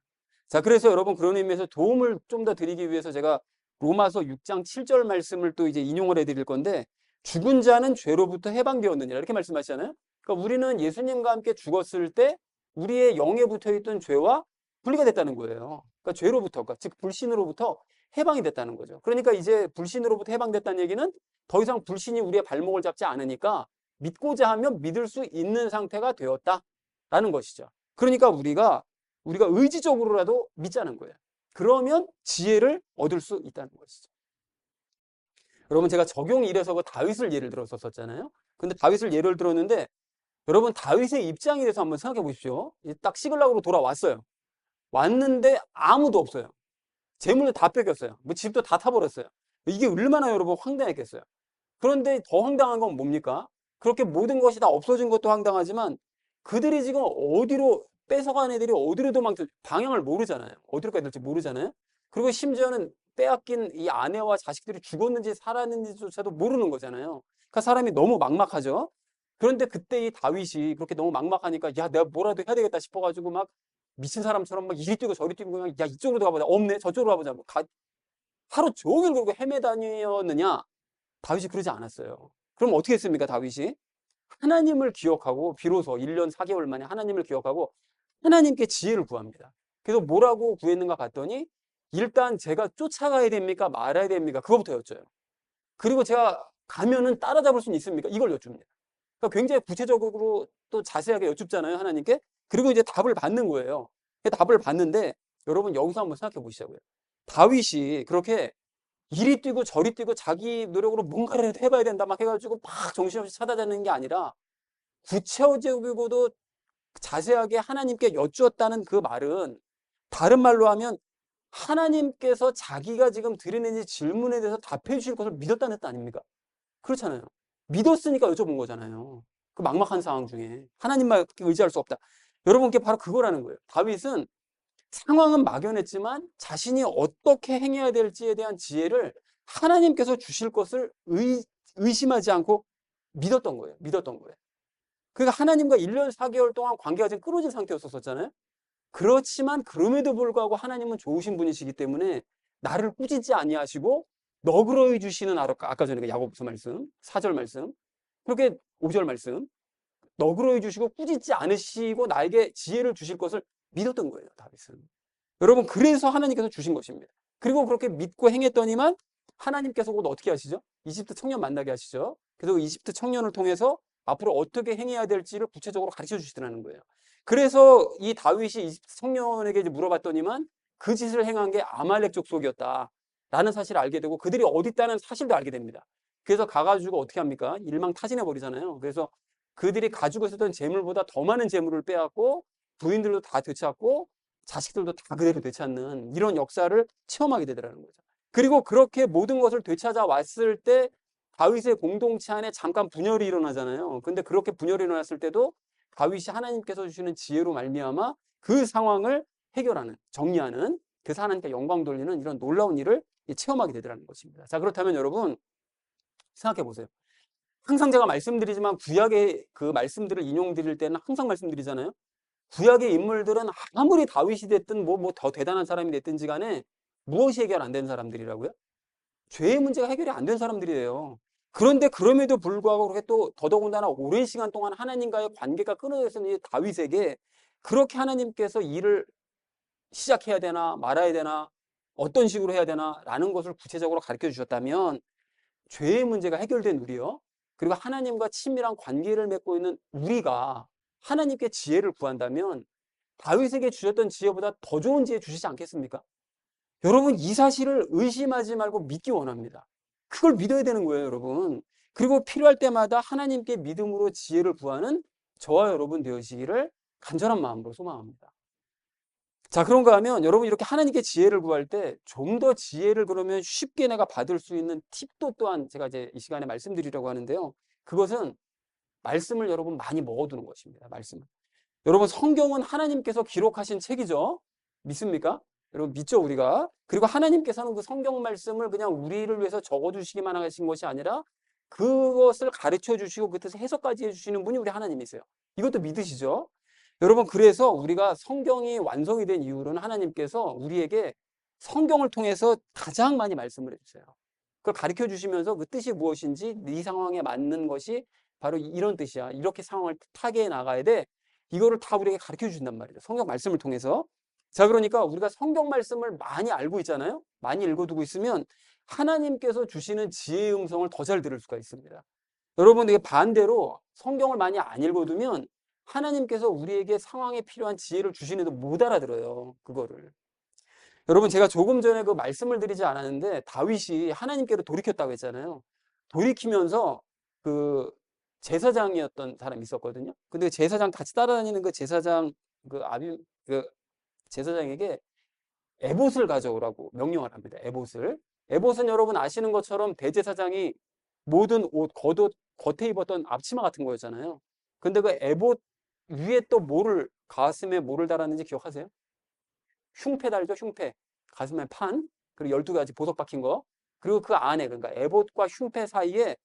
자, 그래서 여러분 그런 의미에서 도움을 좀 더 드리기 위해서 제가 로마서 6장 7절 말씀을 또 이제 인용을 해드릴 건데, 죽은 자는 죄로부터 해방되었느니라 이렇게 말씀하시잖아요. 그러니까 우리는 예수님과 함께 죽었을 때 우리의 영에 붙어있던 죄와 분리가 됐다는 거예요. 그러니까 죄로부터, 그러니까 즉 불신으로부터 해방이 됐다는 거죠. 그러니까 이제 불신으로부터 해방됐다는 얘기는 더 이상 불신이 우리의 발목을 잡지 않으니까 믿고자 하면 믿을 수 있는 상태가 되었다라는 것이죠. 그러니까 우리가 의지적으로라도 믿자는 거예요. 그러면 지혜를 얻을 수 있다는 것이죠. 여러분, 제가 적용 1에서 그 다윗을 예를 들었었잖아요. 근데 다윗을 예를 들었는데, 여러분 다윗의 입장에 대해서 한번 생각해 보십시오. 딱 시글락으로 돌아왔어요. 왔는데 아무도 없어요. 재물도 다 뺏겼어요. 뭐 집도 다 타버렸어요. 이게 얼마나 여러분 황당했겠어요. 그런데 더 황당한 건 뭡니까? 그렇게 모든 것이 다 없어진 것도 황당하지만 그들이 지금 어디로 뺏어간 애들이 어디로 방향을 모르잖아요. 어디로 가야 될지 모르잖아요. 그리고 심지어는 빼앗긴 이 아내와 자식들이 죽었는지 살았는지조차도 모르는 거잖아요. 그러니까 사람이 너무 막막하죠. 그런데 그때 이 다윗이 그렇게 너무 막막하니까 야, 내가 뭐라도 해야 되겠다 싶어가지고 막 미친 사람처럼 막 이리 뛰고 저리 뛰고 그냥 야, 이쪽으로 가보자. 없네. 저쪽으로 가보자. 하루 종일 그러고 헤매다녔느냐? 다윗이 그러지 않았어요. 그럼 어떻게 했습니까, 다윗이? 하나님을 기억하고 비로소 1년 4개월 만에 하나님을 기억하고 하나님께 지혜를 구합니다. 그래서 뭐라고 구했는가 봤더니 일단 제가 쫓아가야 됩니까? 말아야 됩니까? 그거부터 여쭤요. 그리고 제가 가면은 따라잡을 수는 있습니까? 이걸 여쭙니다. 그러니까 굉장히 구체적으로 또 자세하게 여쭙잖아요, 하나님께. 그리고 이제 답을 받는 거예요. 답을 받는데 여러분 여기서 한번 생각해 보시자고요. 다윗이 그렇게 이리 뛰고 저리 뛰고 자기 노력으로 뭔가를 해봐야 된다 막 해가지고 막 정신없이 찾아다니는 게 아니라 구체적이고도 자세하게 하나님께 여쭈었다는 그 말은 다른 말로 하면 하나님께서 자기가 지금 드리는 이 질문에 대해서 답해 주실 것을 믿었다는 뜻 아닙니까? 그렇잖아요. 믿었으니까 여쭤본 거잖아요. 그 막막한 상황 중에 하나님만 의지할 수 없다. 여러분께 바로 그거라는 거예요. 다윗은 상황은 막연했지만 자신이 어떻게 행해야 될지에 대한 지혜를 하나님께서 주실 것을 의심하지 않고 믿었던 거예요. 믿었던 거예요. 그러니까 하나님과 1년 4개월 동안 관계가 지금 끊어진 상태였었잖아요. 그렇지만 그럼에도 불구하고 하나님은 좋으신 분이시기 때문에 나를 꾸짖지 아니하시고 너그러이 주시는 아까 전에 야고보서 말씀 4절 말씀 그렇게 5절 말씀 너그러이 주시고 꾸짖지 않으시고 나에게 지혜를 주실 것을 믿었던 거예요, 다윗은. 여러분, 그래서 하나님께서 주신 것입니다. 그리고 그렇게 믿고 행했더니만 하나님께서 곧 어떻게 하시죠? 이집트 청년 만나게 하시죠. 그래서 이집트 청년을 통해서 앞으로 어떻게 행해야 될지를 구체적으로 가르쳐 주시더라는 거예요. 그래서 이 다윗이 이집트 청년에게 이제 물어봤더니만 그 짓을 행한 게 아말렉 족속이었다라는 사실을 알게 되고 그들이 어디 있다는 사실도 알게 됩니다. 그래서 가가지고 어떻게 합니까? 일망타진해 버리잖아요. 그래서 그들이 가지고 있었던 재물보다 더 많은 재물을 빼앗고 부인들도 다 되찾고 자식들도 다 그대로 되찾는 이런 역사를 체험하게 되더라는 거죠. 그리고 그렇게 모든 것을 되찾아 왔을 때 다윗의 공동체 안에 잠깐 분열이 일어나잖아요. 근데 그렇게 분열이 일어났을 때도 다윗이 하나님께서 주시는 지혜로 말미암아 그 상황을 해결하는, 정리하는, 그래서 하나님께 영광 돌리는 이런 놀라운 일을 체험하게 되더라는 것입니다. 자, 그렇다면 여러분 생각해 보세요. 항상 제가 말씀드리지만 구약의 그 말씀들을 인용드릴 때는 항상 말씀드리잖아요. 구약의 인물들은 아무리 다윗이 됐든 뭐 더 대단한 사람이 됐든지 간에 무엇이 해결 안 된 사람들이라고요? 죄의 문제가 해결이 안 된 사람들이에요. 그런데 그럼에도 불구하고 그렇게 또 더더군다나 오랜 시간 동안 하나님과의 관계가 끊어져 있는 다윗에게 그렇게 하나님께서 일을 시작해야 되나 말아야 되나 어떤 식으로 해야 되나 라는 것을 구체적으로 가르쳐 주셨다면 죄의 문제가 해결된 우리요. 그리고 하나님과 친밀한 관계를 맺고 있는 우리가 하나님께 지혜를 구한다면 다윗에게 주셨던 지혜보다 더 좋은 지혜 주시지 않겠습니까? 여러분, 이 사실을 의심하지 말고 믿기 원합니다. 그걸 믿어야 되는 거예요, 여러분. 그리고 필요할 때마다 하나님께 믿음으로 지혜를 구하는 저와 여러분 되시기를 간절한 마음으로 소망합니다. 자, 그런가 하면 여러분 이렇게 하나님께 지혜를 구할 때 좀 더 지혜를 그러면 쉽게 내가 받을 수 있는 팁도 또한 제가 이제 이 시간에 말씀드리려고 하는데요. 그것은 말씀을 여러분 많이 먹어두는 것입니다. 말씀을. 여러분, 성경은 하나님께서 기록하신 책이죠. 믿습니까? 여러분 믿죠, 우리가? 그리고 하나님께서는 그 성경 말씀을 그냥 우리를 위해서 적어주시기만 하신 것이 아니라 그것을 가르쳐 주시고 그 뜻을 해석까지 해주시는 분이 우리 하나님이세요. 이것도 믿으시죠? 여러분, 그래서 우리가 성경이 완성이 된 이후로는 하나님께서 우리에게 성경을 통해서 가장 많이 말씀을 해주세요. 그걸 가르쳐 주시면서 그 뜻이 무엇인지 네 상황에 맞는 것이 바로 이런 뜻이야. 이렇게 상황을 타개해 나가야 돼. 이거를 다 우리에게 가르쳐 주신단 말이죠. 성경 말씀을 통해서. 자, 그러니까 우리가 성경 말씀을 많이 알고 있잖아요. 많이 읽어두고 있으면 하나님께서 주시는 지혜의 음성을 더 잘 들을 수가 있습니다. 여러분, 이게 반대로 성경을 많이 안 읽어두면 하나님께서 우리에게 상황에 필요한 지혜를 주시는데도 못 알아들어요. 그거를. 여러분, 제가 조금 전에 그 말씀을 드리지 않았는데 다윗이 하나님께로 돌이켰다고 했잖아요. 돌이키면서 그 제사장이었던 사람이 있었거든요. 근데 그 제사장 같이 따라다니는 그 제사장 그 제사장에게 에봇을 가져오라고 명령을 합니다. 에봇을. 에봇은 여러분 아시는 것처럼 대제사장이 모든 옷, 겉옷, 겉에 입었던 앞치마 같은 거였잖아요. 근데 그 에봇 위에 또 가슴에 뭐를 달았는지 기억하세요? 흉패 달죠, 흉패. 가슴에 판, 그리고 12가지 보석 박힌 거. 그리고 그 안에, 그러니까 에봇과 흉패 사이에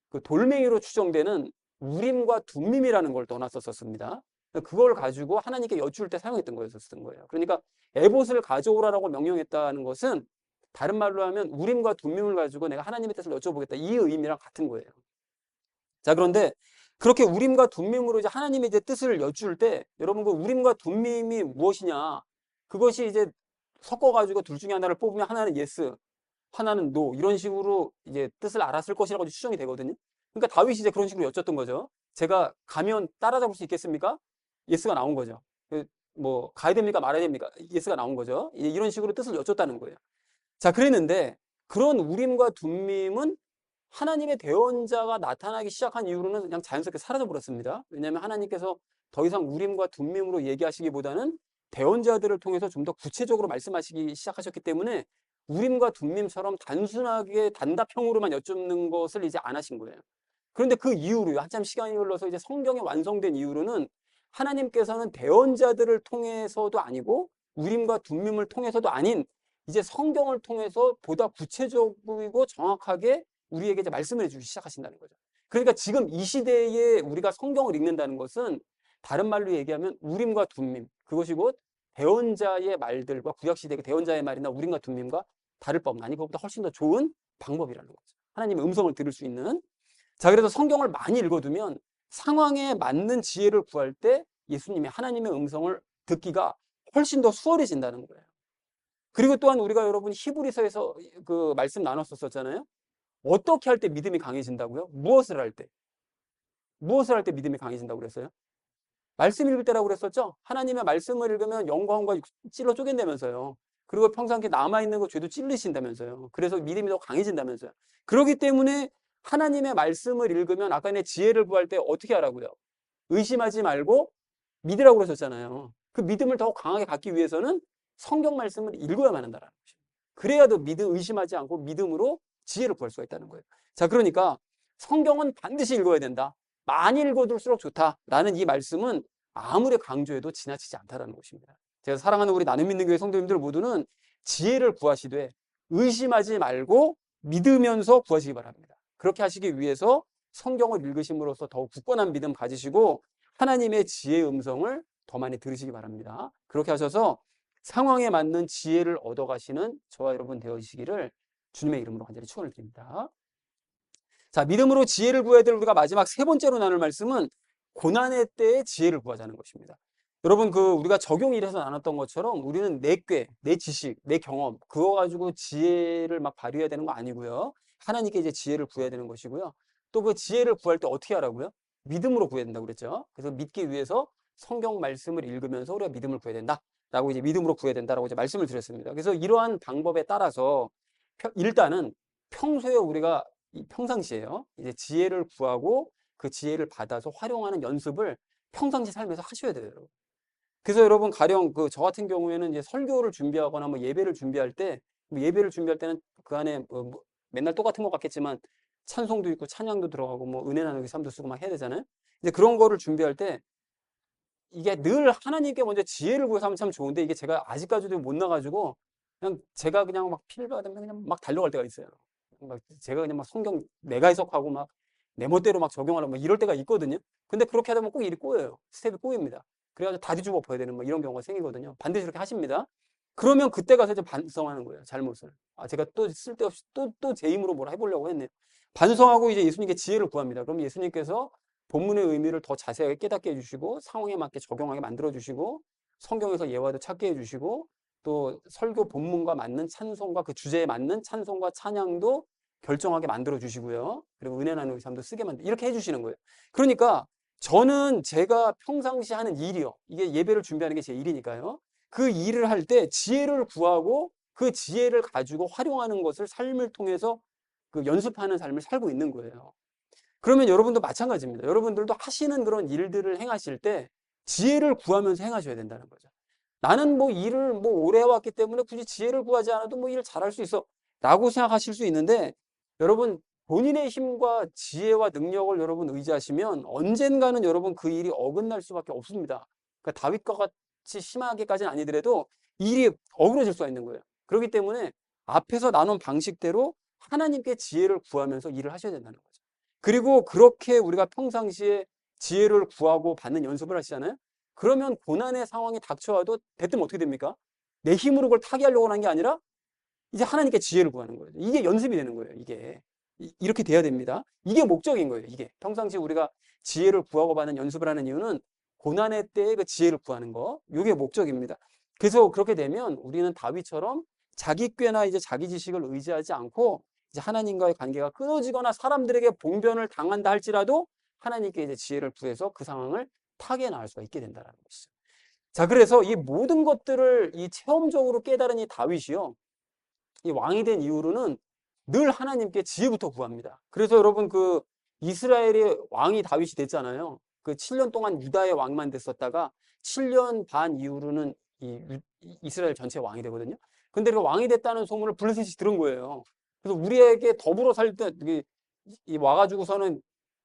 그 돌멩이로 추정되는 우림과 둠밈이라는 걸 넣어놨었습니다. 그걸 가지고 하나님께 여쭈을 때 사용했던 거였었던 거예요. 그러니까 에봇을 가져오라고 명령했다는 것은 다른 말로 하면 우림과 둠밈을 가지고 내가 하나님의 뜻을 여쭤보겠다. 이 의미랑 같은 거예요. 자, 그런데 그렇게 우림과 둠밈으로 이제 하나님의 이제 뜻을 여쭈을 때 여러분 그 우림과 둠밈이 무엇이냐? 그것이 이제 섞어가지고 둘 중에 하나를 뽑으면 하나는 예스, 하나는 노, 이런 식으로 이제 뜻을 알았을 것이라고 추정이 되거든요. 그러니까 다윗이 이제 그런 식으로 여쭸던 거죠. 제가 가면 따라잡을 수 있겠습니까? 예스가 나온 거죠. 뭐 가야 됩니까? 말아야 됩니까? 예스가 나온 거죠. 이런 식으로 뜻을 여쭸다는 거예요. 자, 그랬는데 그런 우림과 둠밈은 하나님의 대언자가 나타나기 시작한 이후로는 그냥 자연스럽게 사라져 버렸습니다. 왜냐하면 하나님께서 더 이상 우림과 둠밈으로 얘기하시기보다는 대언자들을 통해서 좀 더 구체적으로 말씀하시기 시작하셨기 때문에 우림과 둠밈처럼 단순하게 단답형으로만 여쭙는 것을 이제 안 하신 거예요. 그런데 그 이후로요, 한참 시간이 흘러서 이제 성경이 완성된 이후로는 하나님께서는 대언자들을 통해서도 아니고 우림과 둠밈을 통해서도 아닌 이제 성경을 통해서 보다 구체적이고 정확하게 우리에게 이제 말씀을 해주기 시작하신다는 거죠. 그러니까 지금 이 시대에 우리가 성경을 읽는다는 것은 다른 말로 얘기하면 우림과 둠밈, 그것이 곧 대언자의 말들과 구약시대의 대언자의 말이나 우림과 둠밈과 다를 바 없는, 아니 그것보다 훨씬 더 좋은 방법이라는 거죠. 하나님의 음성을 들을 수 있는. 자, 그래서 성경을 많이 읽어두면 상황에 맞는 지혜를 구할 때 예수님의 하나님의 음성을 듣기가 훨씬 더 수월해진다는 거예요. 그리고 또한 우리가 여러분 히브리서에서 그 말씀 나눴었잖아요. 어떻게 할 때 믿음이 강해진다고요? 무엇을 할 때? 무엇을 할 때 믿음이 강해진다고 그랬어요? 말씀 읽을 때라고 그랬었죠? 하나님의 말씀을 읽으면 영광과 찔러 쪼갠다면서요. 그리고 평생 남아있는 거 죄도 찔르신다면서요. 그래서 믿음이 더 강해진다면서요. 그렇기 때문에 하나님의 말씀을 읽으면 아까 내 지혜를 구할 때 어떻게 하라고요? 의심하지 말고 믿으라고 그러셨잖아요. 그 믿음을 더 강하게 갖기 위해서는 성경 말씀을 읽어야만 한다는 것이죠. 그래야 더 의심하지 않고 믿음으로 지혜를 구할 수가 있다는 거예요. 자, 그러니까 성경은 반드시 읽어야 된다. 많이 읽어둘수록 좋다라는 이 말씀은 아무리 강조해도 지나치지 않다라는 것입니다. 제가 사랑하는 우리 나눔 믿는 교회 성도님들 모두는 지혜를 구하시되 의심하지 말고 믿으면서 구하시기 바랍니다. 그렇게 하시기 위해서 성경을 읽으심으로써 더욱 굳건한 믿음 가지시고 하나님의 지혜의 음성을 더 많이 들으시기 바랍니다. 그렇게 하셔서 상황에 맞는 지혜를 얻어가시는 저와 여러분 되어지시기를 주님의 이름으로 간절히 축원을 드립니다. 자, 믿음으로 지혜를 구해야 될 우리가 마지막 세 번째로 나눌 말씀은 고난의 때에 지혜를 구하자는 것입니다. 여러분, 우리가 적용 1에서 나눴던 것처럼 우리는 내 꾀, 내 지식, 내 경험, 그거 가지고 지혜를 막 발휘해야 되는 거 아니고요. 하나님께 이제 지혜를 구해야 되는 것이고요. 또 그 지혜를 구할 때 어떻게 하라고요? 믿음으로 구해야 된다고 그랬죠. 그래서 믿기 위해서 성경 말씀을 읽으면서 우리가 믿음을 구해야 된다. 라고 이제 믿음으로 구해야 된다라고 이제 말씀을 드렸습니다. 그래서 이러한 방법에 따라서 일단은 평소에 우리가 평상시에요. 이제 지혜를 구하고 그 지혜를 받아서 활용하는 연습을 평상시 삶에서 하셔야 돼요, 여러분. 그래서 여러분 가령 저 같은 경우에는 이제 설교를 준비하거나 뭐 예배를 준비할 때 예배를 준비할 때는 그 안에 뭐 맨날 똑같은 것 같겠지만 찬송도 있고 찬양도 들어가고 뭐 은혜 나누기 삶도 쓰고 막 해야 되잖아요. 이제 그런 거를 준비할 때 이게 늘 하나님께 먼저 지혜를 구해서 하면 참 좋은데 이게 제가 아직까지도 못 나가지고 그냥 제가 그냥 막 필 받으면 그냥 막 달려갈 때가 있어요. 막 제가 그냥 막 성경 내가 해석하고 막 내 멋대로 막 적용하려고 막 이럴 때가 있거든요. 근데 그렇게 하다 보면 꼭 일이 꼬여요. 스텝이 꼬입니다. 그래가지고 다 뒤집어 엎어야 되는 뭐 이런 경우가 생기거든요. 반드시 이렇게 하십니다. 그러면 그때 가서 이제 반성하는 거예요. 잘못을. 아, 제가 또 쓸데없이 또 제 힘으로 뭘 해보려고 했네요. 반성하고 이제 예수님께 지혜를 구합니다. 그럼 예수님께서 본문의 의미를 더 자세하게 깨닫게 해주시고 상황에 맞게 적용하게 만들어주시고 성경에서 예화도 찾게 해주시고 또 설교 본문과 맞는 찬송과 그 주제에 맞는 찬송과 찬양도 결정하게 만들어주시고요. 그리고 은혜 나누기 삶도 쓰게 이렇게 해주시는 거예요. 그러니까 저는 제가 평상시 하는 일이요. 이게 예배를 준비하는 게 제 일이니까요. 그 일을 할 때 지혜를 구하고 그 지혜를 가지고 활용하는 것을 삶을 통해서 그 연습하는 삶을 살고 있는 거예요. 그러면 여러분도 마찬가지입니다. 여러분들도 하시는 그런 일들을 행하실 때 지혜를 구하면서 행하셔야 된다는 거죠. 나는 뭐 일을 뭐 오래 해왔기 때문에 굳이 지혜를 구하지 않아도 뭐 일을 잘할 수 있어 라고 생각하실 수 있는데 여러분 본인의 힘과 지혜와 능력을 여러분 의지하시면 언젠가는 여러분 그 일이 어긋날 수밖에 없습니다. 그러니까 다윗과 같이 심하게까지는 아니더라도 일이 어그러질 수가 있는 거예요. 그렇기 때문에 앞에서 나눈 방식대로 하나님께 지혜를 구하면서 일을 하셔야 된다는 거죠. 그리고 그렇게 우리가 평상시에 지혜를 구하고 받는 연습을 하시잖아요. 그러면 고난의 상황이 닥쳐와도 대뜸 어떻게 됩니까? 내 힘으로 그걸 타개하려고 하는 게 아니라 이제 하나님께 지혜를 구하는 거예요. 이게 연습이 되는 거예요. 이게 이렇게 돼야 됩니다. 이게 목적인 거예요. 이게 평상시 우리가 지혜를 구하고 받는 연습을 하는 이유는 고난의 때에 그 지혜를 구하는 거, 이게 목적입니다. 그래서 그렇게 되면 우리는 다윗처럼 자기 꾀나 이제 자기 지식을 의지하지 않고 이제 하나님과의 관계가 끊어지거나 사람들에게 봉변을 당한다 할지라도 하나님께 이제 지혜를 구해서 그 상황을 타개해 나갈 수가 있게 된다는 것이죠. 자, 그래서 이 모든 것들을 이 체험적으로 깨달은 이 다윗이요. 이 왕이 된 이후로는 늘 하나님께 지혜부터 구합니다. 그래서 여러분 그 이스라엘의 왕이 다윗이 됐잖아요. 그 7년 동안 유다의 왕만 됐었다가 7년 반 이후로는 이스라엘 전체 왕이 되거든요. 근데 그 왕이 됐다는 소문을 블레셋이 들은 거예요. 그래서 우리에게 더불어 살던 이 와가지고서는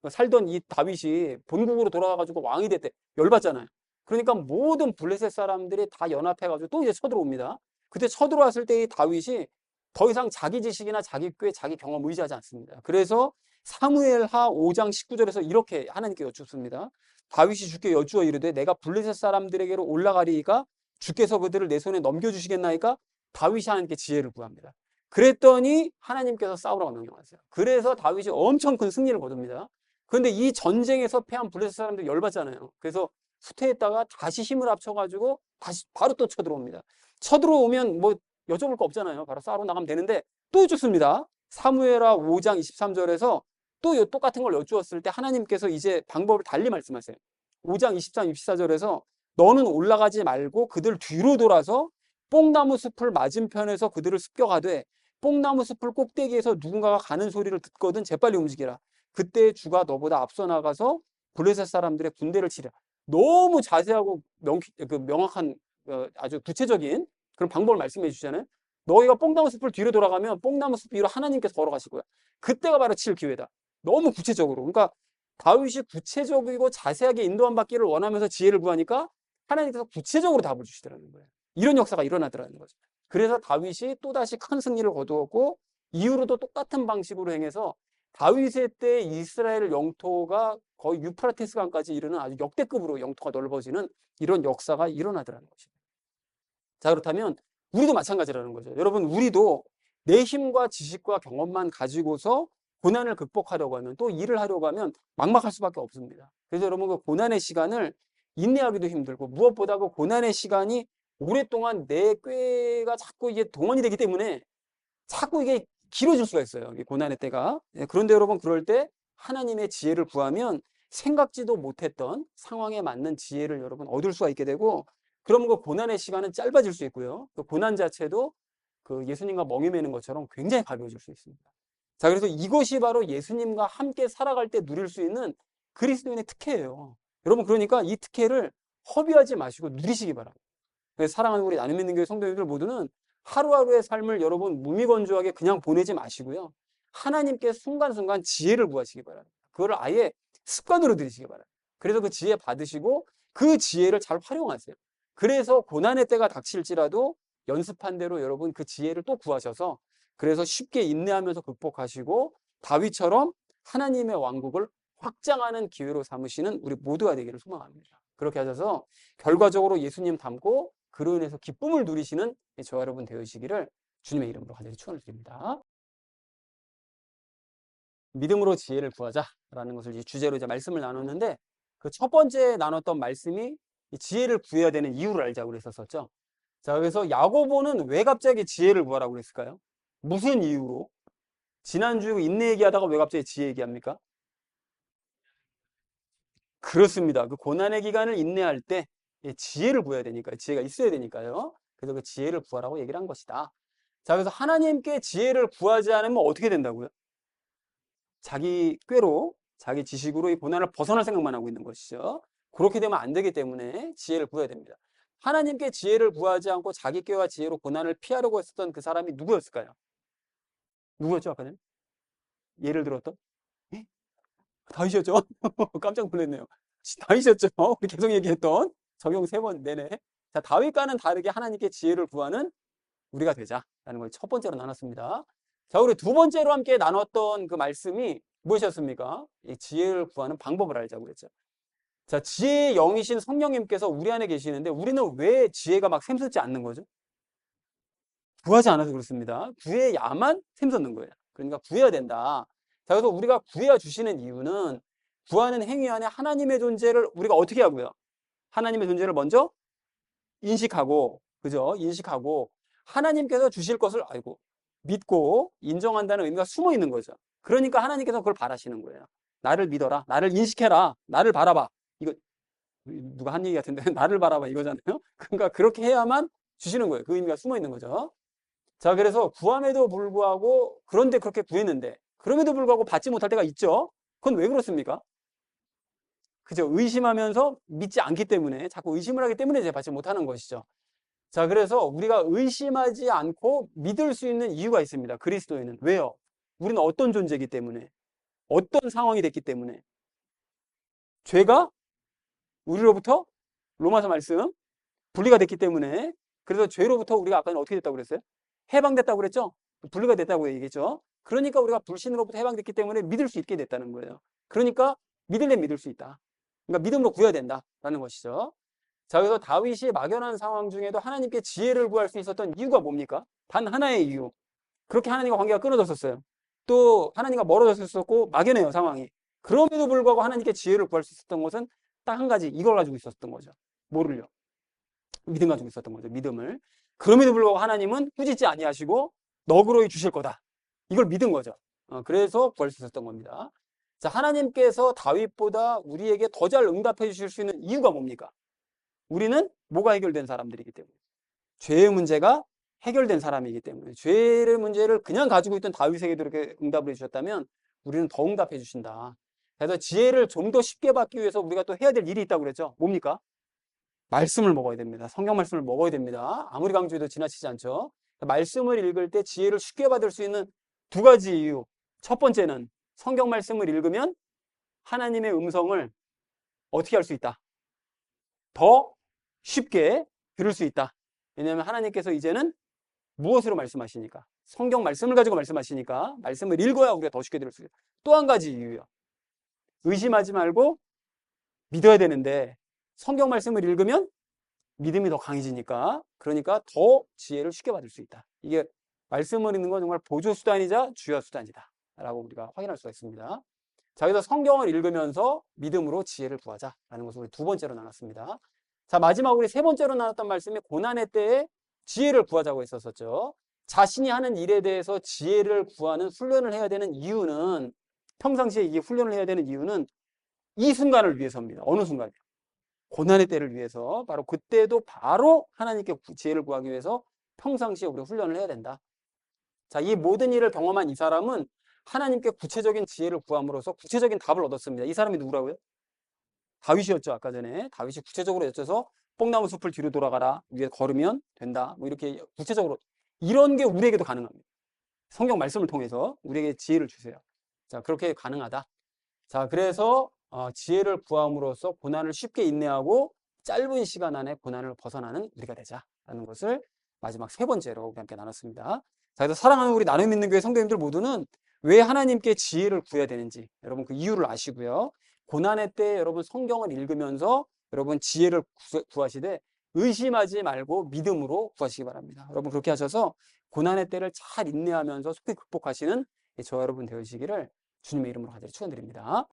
살던 이 다윗이 본국으로 돌아가가지고 왕이 됐대. 열받잖아요. 그러니까 모든 블레셋 사람들이 다 연합해가지고 또 이제 쳐들어옵니다. 그때 쳐들어왔을 때 이 다윗이 더 이상 자기 지식이나 자기 꾀, 자기 경험 의지하지 않습니다. 그래서 사무엘하 5장 19절에서 이렇게 하나님께 여쭙습니다. 다윗이 주께 여쭈어 이르되 내가 블레셋 사람들에게로 올라가리이까 주께서 그들을 내 손에 넘겨주시겠나이까? 다윗이 하나님께 지혜를 구합니다. 그랬더니 하나님께서 싸우라고 명령하세요. 그래서 다윗이 엄청 큰 승리를 거둡니다. 그런데 이 전쟁에서 패한 블레셋 사람들이 열받잖아요. 그래서 후퇴했다가 다시 힘을 합쳐가지고 다시 바로 또 쳐들어옵니다. 쳐들어오면 뭐 여쭤볼 거 없잖아요. 바로 싸우러 나가면 되는데 또 여쭙습니다. 사무엘하 5장 23절에서 또 똑같은 걸 여쭈었을 때 하나님께서 이제 방법을 달리 말씀하세요. 5장 23, 24절에서 너는 올라가지 말고 그들 뒤로 돌아서 뽕나무 숲을 맞은편에서 그들을 습격하되 뽕나무 숲을 꼭대기에서 누군가가 가는 소리를 듣거든 재빨리 움직이라. 그때 주가 너보다 앞서 나가서 블레셋 사람들의 군대를 치랴. 너무 자세하고 명확한 아주 구체적인 그런 방법을 말씀해 주시잖아요. 너희가 뽕나무 숲을 뒤로 돌아가면 뽕나무 숲 위로 하나님께서 걸어가실 거야. 그때가 바로 칠 기회다. 너무 구체적으로. 그러니까 다윗이 구체적이고 자세하게 인도함 받기를 원하면서 지혜를 구하니까 하나님께서 구체적으로 답을 주시더라는 거예요. 이런 역사가 일어나더라는 거죠. 그래서 다윗이 또다시 큰 승리를 거두었고 이후로도 똑같은 방식으로 행해서 다윗의 때 이스라엘 영토가 거의 유프라테스 강까지 이르는 아주 역대급으로 영토가 넓어지는 이런 역사가 일어나더라는 것입니다. 자, 그렇다면 우리도 마찬가지라는 거죠. 여러분, 우리도 내 힘과 지식과 경험만 가지고서 고난을 극복하려고 하면 또 일을 하려고 하면 막막할 수밖에 없습니다. 그래서 여러분 그 고난의 시간을 인내하기도 힘들고 무엇보다 그 고난의 시간이 오랫동안 내 꾀가 자꾸 이게 동원이 되기 때문에 자꾸 이게 길어질 수가 있어요. 이 고난의 때가. 그런데 여러분 그럴 때 하나님의 지혜를 구하면 생각지도 못했던 상황에 맞는 지혜를 여러분 얻을 수가 있게 되고 그러면 그 고난의 시간은 짧아질 수 있고요. 그 고난 자체도 그 예수님과 멍에 매는 것처럼 굉장히 가벼워질 수 있습니다. 자, 그래서 이것이 바로 예수님과 함께 살아갈 때 누릴 수 있는 그리스도인의 특혜예요. 여러분 그러니까 이 특혜를 허비하지 마시고 누리시기 바랍니다. 그래서 사랑하는 우리 나눔 있는 교회 성도님들 모두는 하루하루의 삶을 여러분 무미건조하게 그냥 보내지 마시고요. 하나님께 순간순간 지혜를 구하시기 바랍니다. 그걸 아예 습관으로 들이시기 바랍니다. 그래서 그 지혜 받으시고 그 지혜를 잘 활용하세요. 그래서 고난의 때가 닥칠지라도 연습한 대로 여러분 그 지혜를 또 구하셔서 그래서 쉽게 인내하면서 극복하시고 다윗처럼 하나님의 왕국을 확장하는 기회로 삼으시는 우리 모두가 되기를 소망합니다. 그렇게 하셔서 결과적으로 예수님 닮고 그로 인해서 기쁨을 누리시는 저와 여러분 되시기를 주님의 이름으로 간절히 축원을 드립니다. 믿음으로 지혜를 구하자라는 것을 이제 주제로 이제 말씀을 나눴는데, 그 첫 번째 나눴던 말씀이 이 지혜를 구해야 되는 이유를 알자고 그랬었죠. 자, 그래서 야고보는 왜 갑자기 지혜를 구하라고 그랬을까요? 무슨 이유로? 지난주 인내 얘기하다가 왜 갑자기 지혜 얘기합니까? 그렇습니다. 그 고난의 기간을 인내할 때 지혜를 구해야 되니까요. 지혜가 있어야 되니까요. 그래서 그 지혜를 구하라고 얘기를 한 것이다. 자, 그래서 하나님께 지혜를 구하지 않으면 어떻게 된다고요? 자기 꾀로, 자기 지식으로 이 고난을 벗어날 생각만 하고 있는 것이죠. 그렇게 되면 안 되기 때문에 지혜를 구해야 됩니다. 하나님께 지혜를 구하지 않고 자기 꾀와 지혜로 고난을 피하려고 했었던 그 사람이 누구였을까요? 누구였죠, 아까 전에? 예를 들었던? 예? 다윗이었죠? 깜짝 놀랐네요. 다윗이었죠? 우리 계속 얘기했던 적용 3번 내내. 자, 다윗과는 다르게 하나님께 지혜를 구하는 우리가 되자라는 걸 첫 번째로 나눴습니다. 자, 우리 두 번째로 함께 나눴던 그 말씀이 무엇이었습니까? 이 지혜를 구하는 방법을 알자고 그랬죠. 자, 지혜의 영이신 성령님께서 우리 안에 계시는데 우리는 왜 지혜가 막 샘솟지 않는 거죠? 구하지 않아서 그렇습니다. 구해야만 샘솟는 거예요. 그러니까 구해야 된다. 자, 그래서 우리가 구해야 주시는 이유는 구하는 행위 안에 하나님의 존재를 우리가 어떻게 하고요? 하나님의 존재를 먼저 인식하고, 그죠? 인식하고 하나님께서 주실 것을 알고 믿고 인정한다는 의미가 숨어 있는 거죠. 그러니까 하나님께서 그걸 바라시는 거예요. 나를 믿어라. 나를 인식해라. 나를 바라봐. 이거 누가 한 얘기 같은데 나를 바라봐 이거잖아요. 그러니까 그렇게 해야만 주시는 거예요. 그 의미가 숨어 있는 거죠. 자, 그래서 구함에도 불구하고 그런데 그렇게 구했는데 그럼에도 불구하고 받지 못할 때가 있죠. 그건 왜 그렇습니까? 그죠? 의심하면서 믿지 않기 때문에, 자꾸 의심을 하기 때문에 이제 받지 못하는 것이죠. 자, 그래서 우리가 의심하지 않고 믿을 수 있는 이유가 있습니다. 그리스도에는. 왜요? 우리는 어떤 존재이기 때문에, 어떤 상황이 됐기 때문에, 죄가 우리로부터 로마서 말씀 분리가 됐기 때문에, 그래서 죄로부터 우리가 아까는 어떻게 됐다고 그랬어요? 해방됐다고 그랬죠? 분리가 됐다고 얘기했죠. 그러니까 우리가 불신으로부터 해방됐기 때문에 믿을 수 있게 됐다는 거예요. 그러니까 믿을래 믿을 수 있다. 그러니까 믿음으로 구해야 된다라는 것이죠. 자, 그래서 다윗이 막연한 상황 중에도 하나님께 지혜를 구할 수 있었던 이유가 뭡니까? 단 하나의 이유. 그렇게 하나님과 관계가 끊어졌었어요. 또 하나님과 멀어졌었고 막연해요, 상황이. 그럼에도 불구하고 하나님께 지혜를 구할 수 있었던 것은 딱 한 가지, 이걸 가지고 있었던 거죠. 뭐를요? 믿음 가지고 있었던 거죠. 믿음을. 그럼에도 불구하고 하나님은 꾸짖지 아니하시고 너그러이 주실 거다. 이걸 믿은 거죠. 그래서 구할 수 있었던 겁니다. 자, 하나님께서 다윗보다 우리에게 더 잘 응답해 주실 수 있는 이유가 뭡니까? 우리는 뭐가 해결된 사람들이기 때문에, 죄의 문제가 해결된 사람이기 때문에, 죄의 문제를 그냥 가지고 있던 다윗에게도 이렇게 응답을 해주셨다면 우리는 더 응답해 주신다. 그래서 지혜를 좀 더 쉽게 받기 위해서 우리가 또 해야 될 일이 있다고 그랬죠. 뭡니까? 말씀을 먹어야 됩니다. 성경 말씀을 먹어야 됩니다. 아무리 강조해도 지나치지 않죠. 말씀을 읽을 때 지혜를 쉽게 받을 수 있는 두 가지 이유. 첫 번째는 성경 말씀을 읽으면 하나님의 음성을 어떻게 할 수 있다? 더 쉽게 들을 수 있다. 왜냐하면 하나님께서 이제는 무엇으로 말씀하시니까? 성경 말씀을 가지고 말씀하시니까 말씀을 읽어야 우리가 더 쉽게 들을 수 있다. 또 한 가지 이유요. 의심하지 말고 믿어야 되는데 성경 말씀을 읽으면 믿음이 더 강해지니까, 그러니까 더 지혜를 쉽게 받을 수 있다. 이게 말씀을 읽는 건 정말 보조 수단이자 주요 수단이다 라고 우리가 확인할 수가 있습니다. 자, 그래서 성경을 읽으면서 믿음으로 지혜를 구하자라는 것을 우리 두 번째로 나눴습니다. 자, 마지막 우리 세 번째로 나눴던 말씀이 고난의 때에 지혜를 구하자고 했었죠. 자신이 하는 일에 대해서 지혜를 구하는 훈련을 해야 되는 이유는, 평상시에 이게 훈련을 해야 되는 이유는 이 순간을 위해서입니다. 어느 순간이요? 고난의 때를 위해서. 바로 그때도 바로 하나님께 지혜를 구하기 위해서 평상시에 우리가 훈련을 해야 된다. 자, 이 모든 일을 경험한 이 사람은 하나님께 구체적인 지혜를 구함으로써 구체적인 답을 얻었습니다. 이 사람이 누구라고요? 다윗이었죠. 아까 전에 다윗이 구체적으로 여쭤서 뽕나무 숲을 뒤로 돌아가라, 위에 걸으면 된다, 뭐 이렇게 구체적으로. 이런 게 우리에게도 가능합니다. 성경 말씀을 통해서 우리에게 지혜를 주세요. 자, 그렇게 가능하다. 자, 그래서 지혜를 구함으로써 고난을 쉽게 인내하고 짧은 시간 안에 고난을 벗어나는 우리가 되자라는 것을 마지막 세 번째로 우리 함께 나눴습니다. 자, 그래서 사랑하는 우리 나눔 있는 교회 성도님들 모두는 왜 하나님께 지혜를 구해야 되는지 여러분 그 이유를 아시고요. 고난의 때 여러분 성경을 읽으면서 여러분 지혜를 구하시되 의심하지 말고 믿음으로 구하시기 바랍니다. 여러분 그렇게 하셔서 고난의 때를 잘 인내하면서 속히 극복하시는 저와 여러분 되시기를 주님의 이름으로 간절히 축원드립니다.